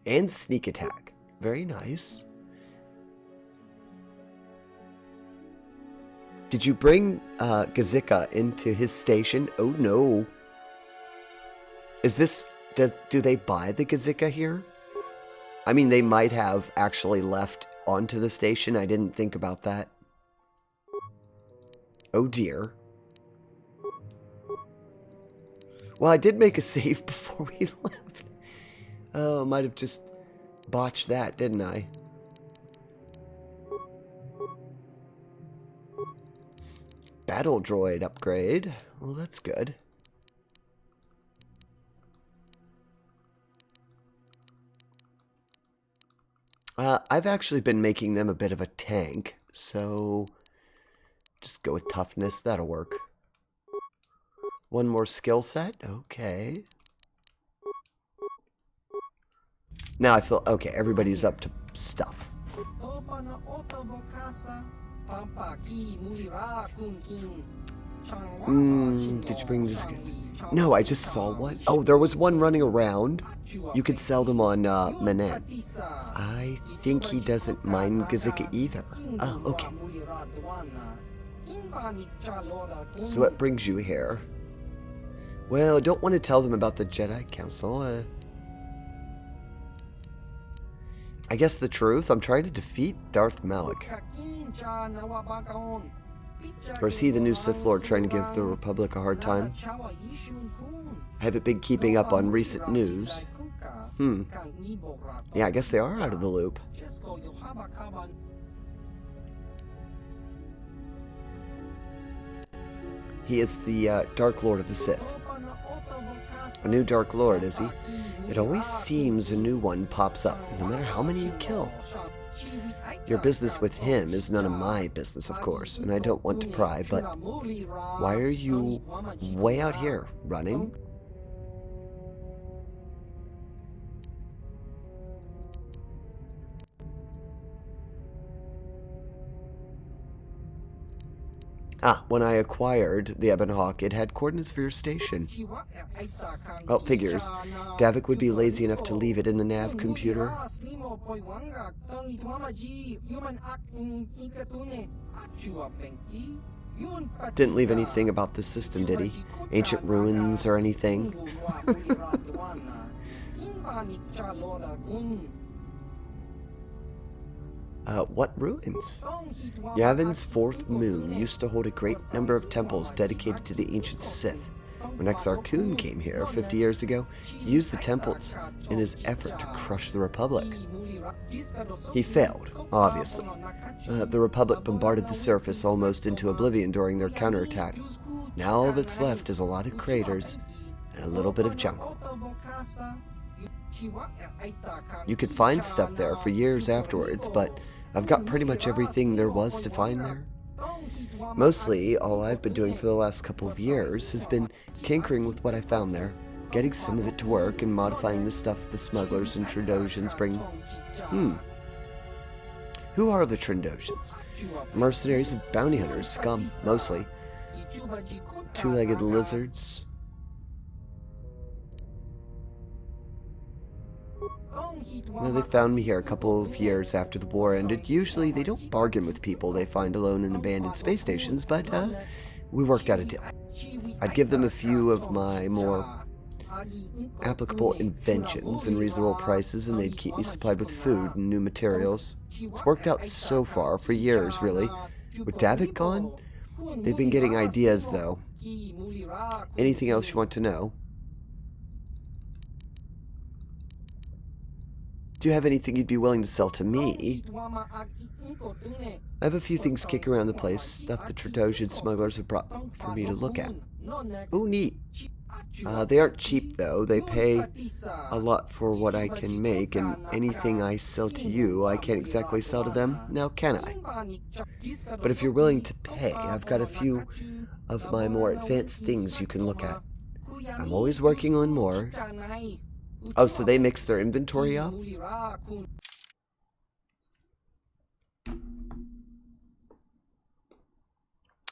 And sneak attack. Very nice. Did you bring Kashyyyk into his station? Oh no. Is this... Do they buy the Kashyyyk here? I mean, they might have actually left onto the station. I didn't think about that. Oh dear. Well, I did make a save before we left. Oh, I might have just botched that, didn't I? Battle droid upgrade. Well, that's good. I've actually been making them a bit of a tank, so just go with toughness. That'll work. One more skill set. Okay. Now I feel okay. Everybody's up to stuff. Did you bring this? No, I just saw one. Oh, there was one running around. You could sell them on Manet. I think he doesn't mind Kashyyyk either. Oh, okay. So what brings you here? Well, I don't want to tell them about the Jedi Council. I guess the truth, I'm trying to defeat Darth Malik. Or is he the new Sith Lord trying to give the Republic a hard time? I haven't been keeping up on recent news. Yeah, I guess they are out of the loop. He is the Dark Lord of the Sith. A new Dark Lord, is he? It always seems a new one pops up, no matter how many you kill. Your business with him is none of my business, of course, and I don't want to pry, but why are you way out here, running? When I acquired the Ebon Hawk, it had coordinates for your station. Oh, figures. Davik would be lazy enough to leave it in the nav computer. Didn't leave anything about the system, did he? Ancient ruins or anything? What ruins? Yavin's fourth moon used to hold a great number of temples dedicated to the ancient Sith. When Exar Kun came here 50 years ago, he used the temples in his effort to crush the Republic. He failed, obviously. The Republic bombarded the surface almost into oblivion during their counterattack. Now all that's left is a lot of craters and a little bit of jungle. You could find stuff there for years afterwards, but I've got pretty much everything there was to find there. Mostly, all I've been doing for the last couple of years has been tinkering with what I found there, getting some of it to work, and modifying the stuff the smugglers and Trandoshan's bring. Who are the Trandoshan's? Mercenaries and bounty hunters, scum, mostly. Two-legged lizards. Well, they found me here a couple of years after the war ended. Usually they don't bargain with people they find alone in abandoned space stations, but we worked out a deal. I'd give them a few of my more applicable inventions and reasonable prices, and they'd keep me supplied with food and new materials. It's worked out so far, for years, really. With Davik gone, they've been getting ideas, though. Anything else you want to know? Do you have anything you'd be willing to sell to me? I have a few things kicking around the place, stuff the Trandoshan smugglers have brought for me to look at. Oh, neat. They aren't cheap, though. They pay a lot for what I can make, and anything I sell to you, I can't exactly sell to them, now can I? But if you're willing to pay, I've got a few of my more advanced things you can look at. I'm always working on more. Oh, so they mix their inventory up?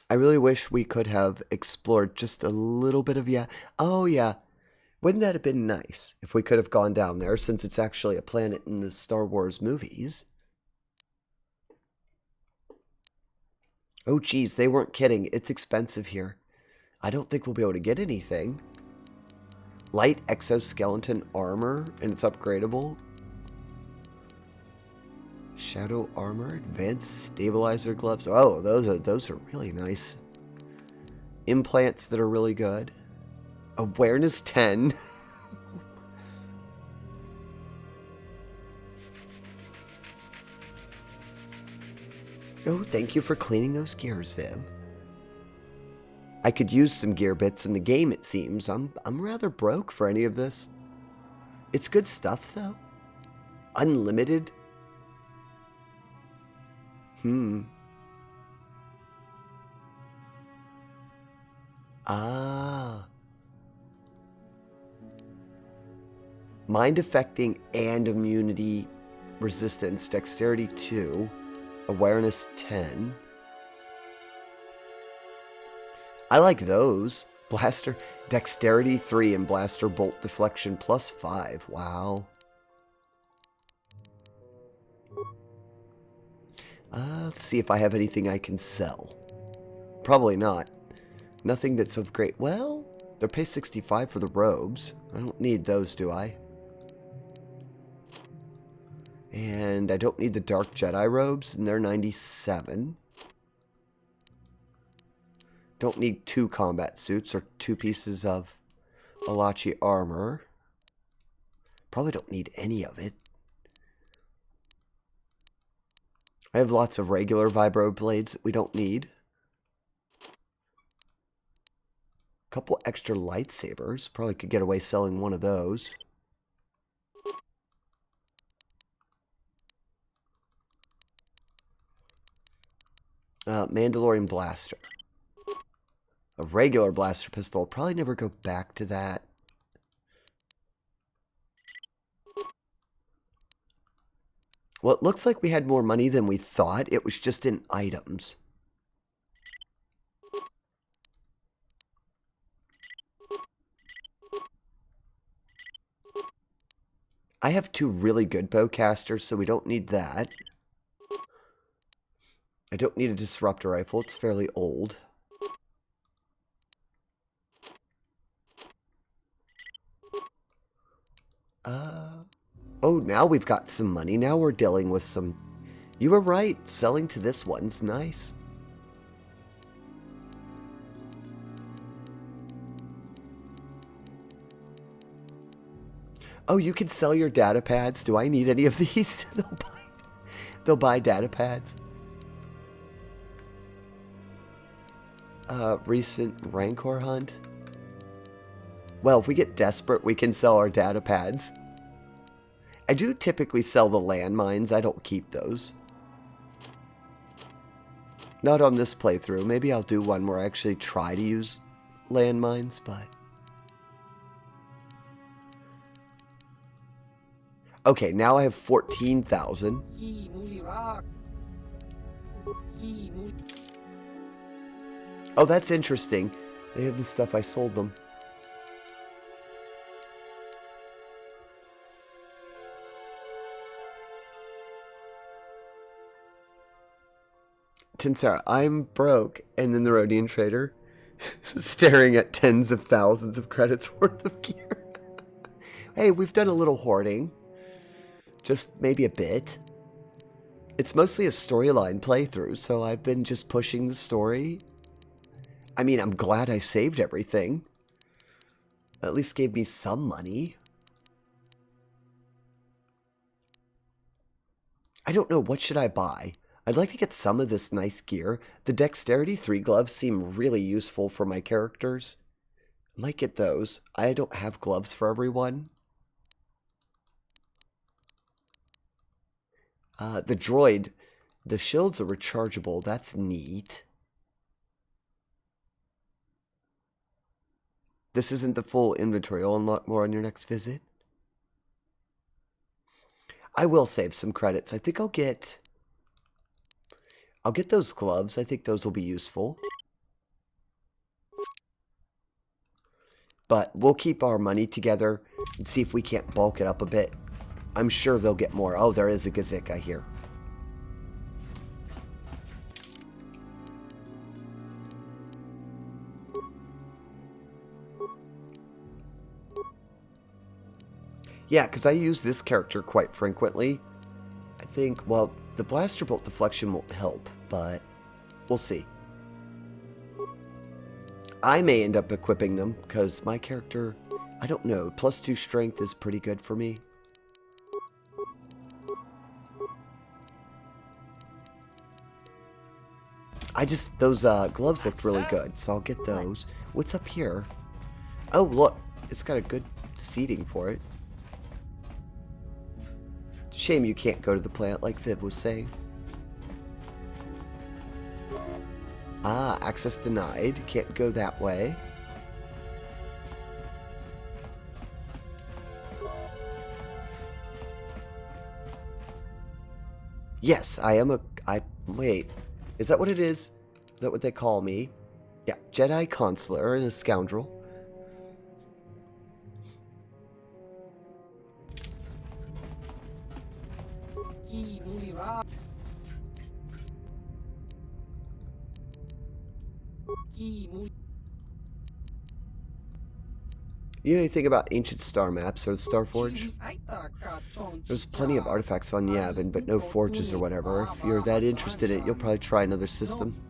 I really wish we could have explored just a little bit of, oh yeah. Wouldn't that have been nice if we could have gone down there, since it's actually a planet in the Star Wars movies? Oh geez, they weren't kidding. It's expensive here. I don't think we'll be able to get anything. Light exoskeleton armor, and it's upgradable. Shadow armor, advanced stabilizer gloves. Oh, those are really nice. Implants that are really good. Awareness 10. Oh, thank you for cleaning those gears, Viv. I could use some gear bits in the game, it seems. I'm rather broke for any of this. It's good stuff, though. Unlimited. Mind affecting and immunity resistance. Dexterity 2. Awareness 10. I like those. Blaster Dexterity 3 and Blaster Bolt Deflection plus 5. Wow. Let's see if I have anything I can sell. Probably not. Nothing that's of great... Well, they're pay 65 for the robes. I don't need those, do I? And I don't need the Dark Jedi robes, and they're 97. Don't need 2 combat suits or 2 pieces of Alachi armor. Probably don't need any of it. I have lots of regular vibro blades that we don't need. Couple extra lightsabers. Probably could get away selling one of those. Mandalorian blaster. A regular blaster pistol. I'll probably never go back to that. Well, it looks like we had more money than we thought. It was just in items. I have 2 really good bowcasters, so we don't need that. I don't need a disruptor rifle. It's fairly old. Oh, now we've got some money. Now we're dealing with some... You were right. Selling to this one's nice. Oh, you can sell your data pads. Do I need any of these? They'll buy data pads. Recent Rancor hunt. Well, if we get desperate, we can sell our data pads. I do typically sell the landmines. I don't keep those. Not on this playthrough. Maybe I'll do one where I actually try to use landmines, but... Okay, now I have 14,000. Oh, that's interesting. They have the stuff I sold them. Tinsera, I'm broke. And then the Rhodian trader staring at tens of thousands of credits worth of gear. Hey, we've done a little hoarding. Just maybe a bit. It's mostly a storyline playthrough, so I've been just pushing the story. I mean, I'm glad I saved everything. At least gave me some money. I don't know, what should I buy? I'd like to get some of this nice gear. The Dexterity 3 gloves seem really useful for my characters. I might get those. I don't have gloves for everyone. The droid, the shields are rechargeable. That's neat. This isn't the full inventory. I'll unlock more on your next visit. I will save some credits. I think I'll get those gloves. I think those will be useful. But we'll keep our money together and see if we can't bulk it up a bit. I'm sure they'll get more. Oh, there is a Kashyyyk, I hear. Yeah, because I use this character quite frequently. I think, well, the blaster bolt deflection won't help, but we'll see. I may end up equipping them, because my character, I don't know, +2 strength is pretty good for me. Those gloves looked really good, so I'll get those. What's up here? Oh, look, it's got a good seating for it. Shame you can't go to the plant like Viv was saying. Ah, access denied. Can't go that way. Yes, wait. Is that what it is? Is that what they call me? Yeah, Jedi Consular and a scoundrel. You know anything about ancient star maps or the Starforge? There's plenty of artifacts on Yavin, but no forges or whatever. If you're that interested in it, you'll probably try another system.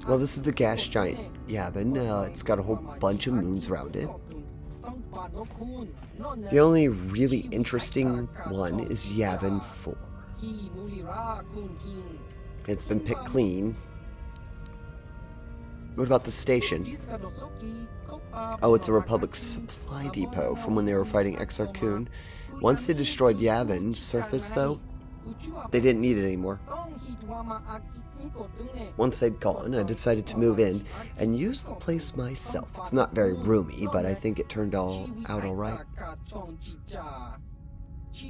Well, this is the gas giant Yavin. It's got a whole bunch of moons around it. The only really interesting one is Yavin 4. It's been picked clean. What about the station? Oh, it's a Republic supply depot from when they were fighting Exar Kun. Once they destroyed Yavin surface, though, they didn't need it anymore. Once they'd gone, I decided to move in and use the place myself. It's not very roomy, but I think it turned out all right.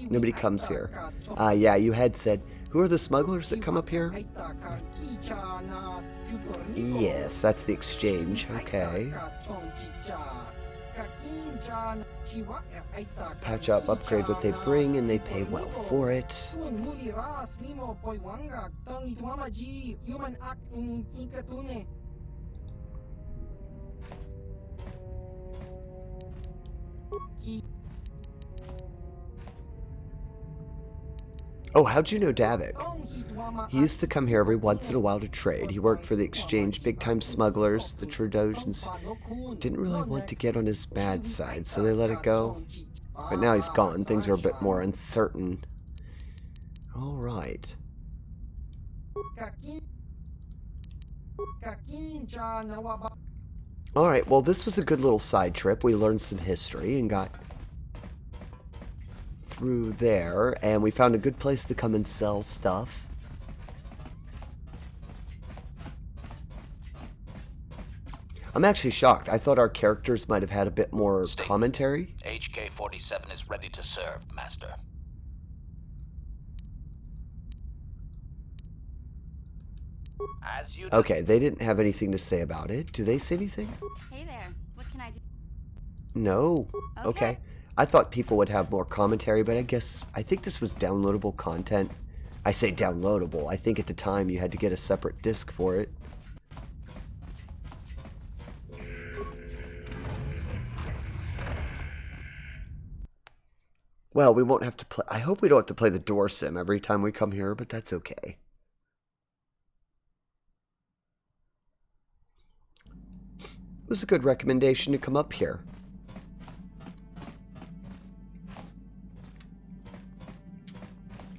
Nobody comes here. Yeah, you had said, who are the smugglers that come up here? Yes, that's the exchange. Okay. Patch up, upgrade what they bring, and they pay well for it. Oh, how'd you know Davik? He used to come here every once in a while to trade. He worked for the exchange, big-time smugglers. The Trudosians didn't really want to get on his bad side, so they let it go. But now he's gone. Things are a bit more uncertain. All right. All right, well, this was a good little side trip. We learned some history and got through there, and we found a good place to come and sell stuff. I'm actually shocked. I thought our characters might have had a bit more commentary. HK-47 is ready to serve, Master. Okay, they didn't have anything to say about it. Do they say anything? Hey there. What can I do? No. Okay. I thought people would have more commentary, but I think this was downloadable content. I say downloadable. I think at the time you had to get a separate disc for it. Well, we won't have to play. I hope we don't have to play the door sim every time we come here, but that's okay. It was a good recommendation to come up here.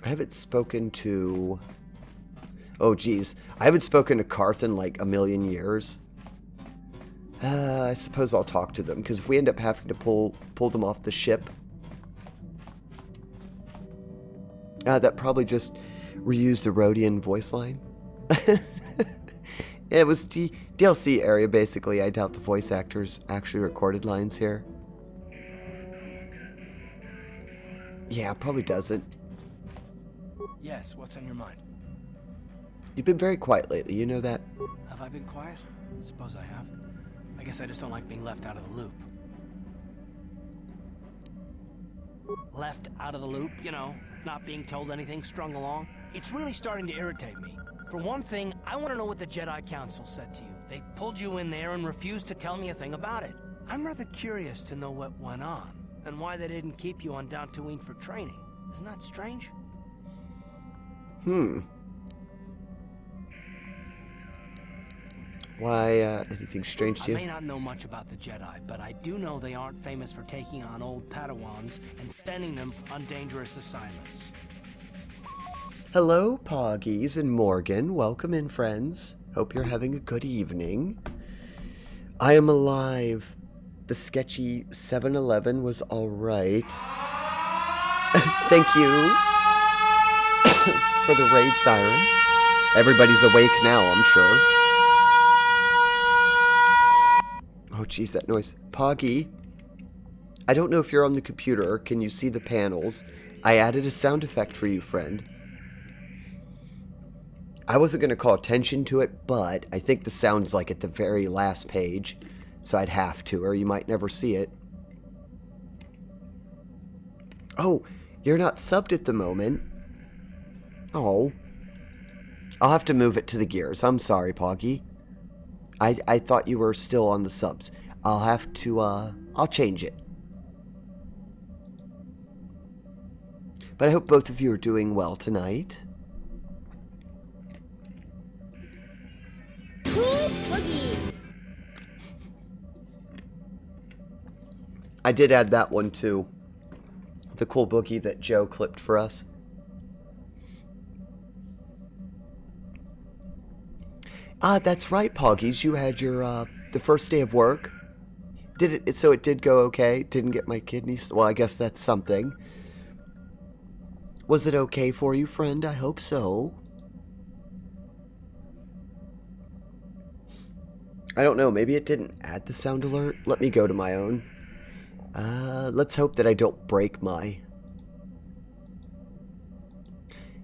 I haven't spoken to... Oh, geez. I haven't spoken to Karth in like a million years. I suppose I'll talk to them, because if we end up having to pull them off the ship... that probably just reused a Rhodian voice line. It was DLC area, basically. I doubt the voice actors actually recorded lines here. Yeah, probably doesn't. Yes, what's on your mind? You've been very quiet lately, you know that? Have I been quiet? Suppose I have. I guess I just don't like being left out of the loop. Left out of the loop, you know, not being told anything, strung along. It's really starting to irritate me. For one thing, I want to know what the Jedi Council said to you. They pulled you in there and refused to tell me a thing about it. I'm rather curious to know what went on, and why they didn't keep you on Dantooine for training. Isn't that strange? Why, anything strange to you? I may not know much about the Jedi, but I do know they aren't famous for taking on old Padawans and sending them on dangerous assignments. Hello, Poggies and Morgan. Welcome in, friends. Hope you're having a good evening. I am alive. The sketchy 7-Eleven was alright. Thank you for the raid siren. Everybody's awake now, I'm sure. Oh, geez, that noise. Poggy, I don't know if you're on the computer. Can you see the panels? I added a sound effect for you, friend. I wasn't going to call attention to it, but I think the sound's like at the very last page, so I'd have to, or you might never see it. Oh, you're not subbed at the moment. Oh. I'll have to move it to the gears. I'm sorry, Poggy. I thought you were still on the subs. I'll have to, I'll change it. But I hope both of you are doing well tonight. Cool boogie. I did add that one too. The cool boogie that Joe clipped for us. Ah, that's right, Poggies. You had your, the first day of work. So it did go okay? Didn't get my kidneys? Well, I guess that's something. Was it okay for you, friend? I hope so. I don't know. Maybe it didn't add the sound alert. Let me go to my own. Let's hope that I don't break my...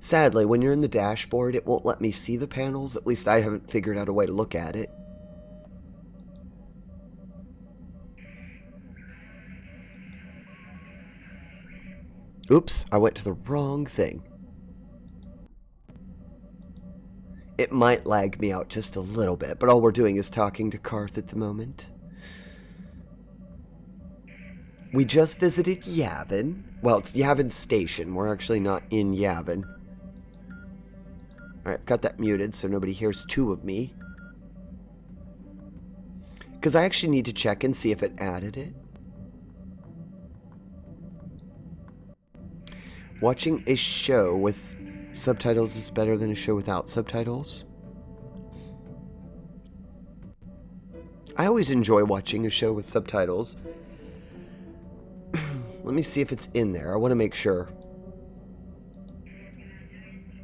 Sadly, when you're in the dashboard, it won't let me see the panels. At least I haven't figured out a way to look at it. Oops, I went to the wrong thing. It might lag me out just a little bit, but all we're doing is talking to Karth at the moment. We just visited Yavin. Well, it's Yavin Station. We're actually not in Yavin. Alright, got that muted so nobody hears two of me. Because I actually need to check and see if it added it. Watching a show with subtitles is better than a show without subtitles. I always enjoy watching a show with subtitles. Let me see if it's in there. I want to make sure.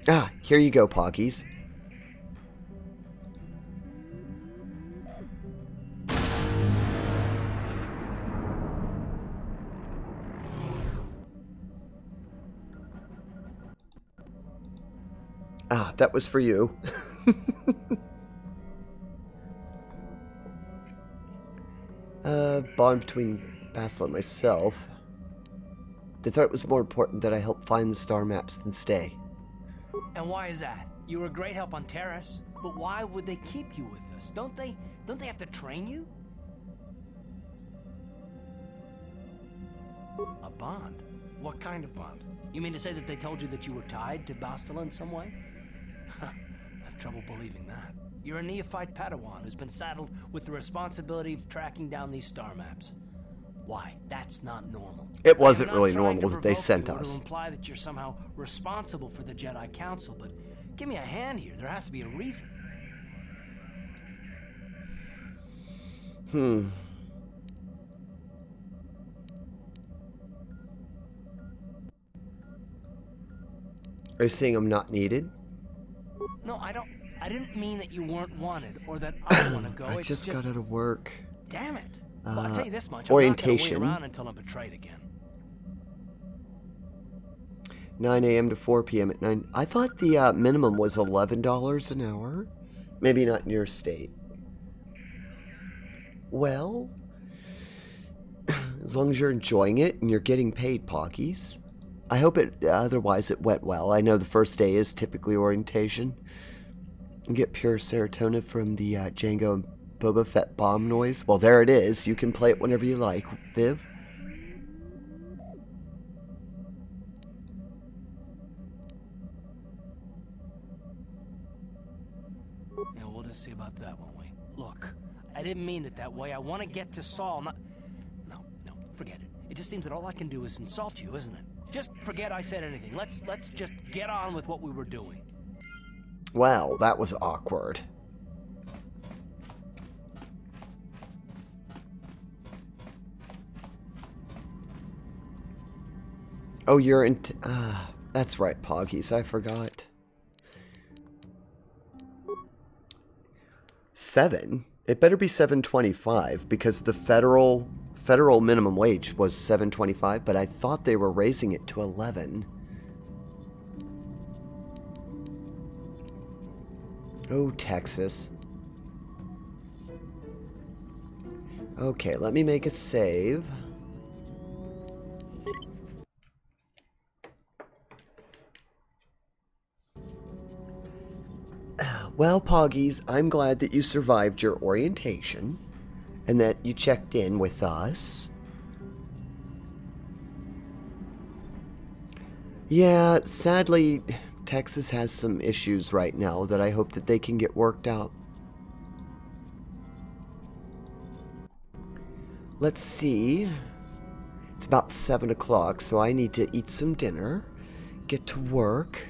Ah, here you go, Poggies. Ah, that was for you. Bond between Basil and myself. They thought it was more important that I help find the star maps than stay. And why is that? You were a great help on Terrace, but why would they keep you with us? Don't they have to train you? A bond? What kind of bond? You mean to say that they told you that you were tied to Bastila in some way? I have trouble believing that. You're a neophyte Padawan who's been saddled with the responsibility of tracking down these star maps. Why? That's not normal. It wasn't really normal that they sent us. To imply that you're somehow responsible for the Jedi Council, but give me a hand here. There has to be a reason. Are you saying I'm not needed? No, I didn't mean that you weren't wanted or that I want to go. I just got out of work. Damn it. Well, I'll tell you this much. Orientation. I'm not gonna wait around until I'm betrayed again. 9 a.m. to 4 p.m. at 9. I thought the minimum was $11 an hour. Maybe not in your state. Well, as long as you're enjoying it and you're getting paid, Poggies. I hope otherwise it went well. I know the first day is typically orientation. You get pure serotonin from the Django and Boba Fett bomb noise. Well, there it is. You can play it whenever you like, Viv. Yeah, we'll just see about that, won't we? Look, I didn't mean it that way. I want to get to Saul, not... No, forget it. It just seems that all I can do is insult you, isn't it? Just forget I said anything. Let's just get on with what we were doing. Well, that was awkward. Oh, you're in... that's right, Poggies. I forgot. 7? It better be $7.25 because the federal minimum wage was $7.25, but I thought they were raising it to $11. Oh, Texas. Okay, let me make a save. Well, Poggies, I'm glad that you survived your orientation and that you checked in with us. Yeah, sadly, Texas has some issues right now that I hope that they can get worked out. Let's see. It's about 7 o'clock, so I need to eat some dinner, get to work.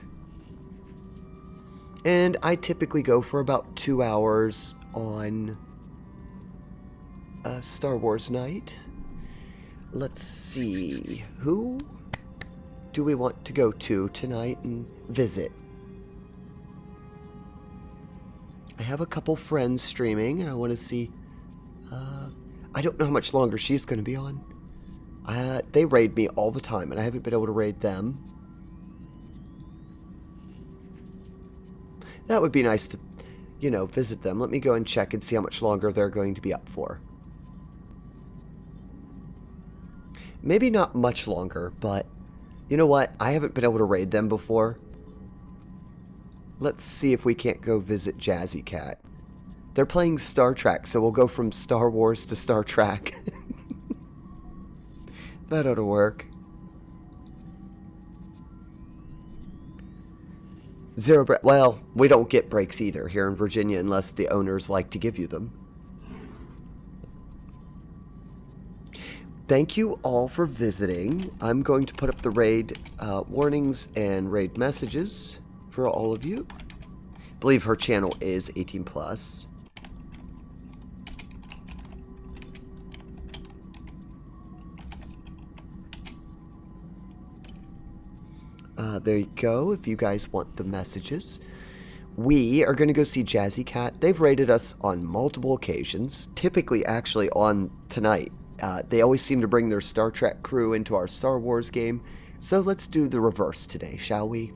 And I typically go for about 2 hours on Star Wars night. Let's see, who do we want to go to tonight and visit? I have a couple friends streaming, and I want to see. I don't know how much longer she's going to be on. They raid me all the time, and I haven't been able to raid them. That would be nice to, you know, visit them. Let me go and check and see how much longer they're going to be up for. Maybe not much longer, but you know what? I haven't been able to raid them before. Let's see if we can't go visit Jazzy Cat. They're playing Star Trek, so we'll go from Star Wars to Star Trek. That ought to work. Well, we don't get breaks either here in Virginia unless the owners like to give you them. Thank you all for visiting. I'm going to put up the raid warnings and raid messages for all of you. I believe her channel is 18+. There you go, if you guys want the messages. We are going to go see Jazzy Cat. They've raided us on multiple occasions, typically actually on tonight. They always seem to bring their Star Trek crew into our Star Wars game, so let's do the reverse today, shall we?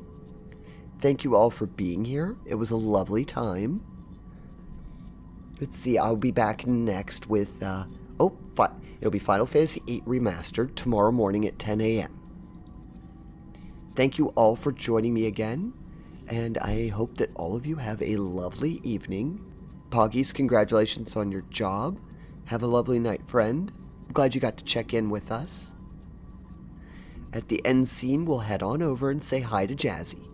Thank you all for being here. It was a lovely time. Let's see, I'll be back next with, it'll be Final Fantasy VIII Remastered tomorrow morning at 10 a.m. Thank you all for joining me again, and I hope that all of you have a lovely evening. Poggies, congratulations on your job. Have a lovely night, friend. I'm glad you got to check in with us. At the end scene, we'll head on over and say hi to Jazzy.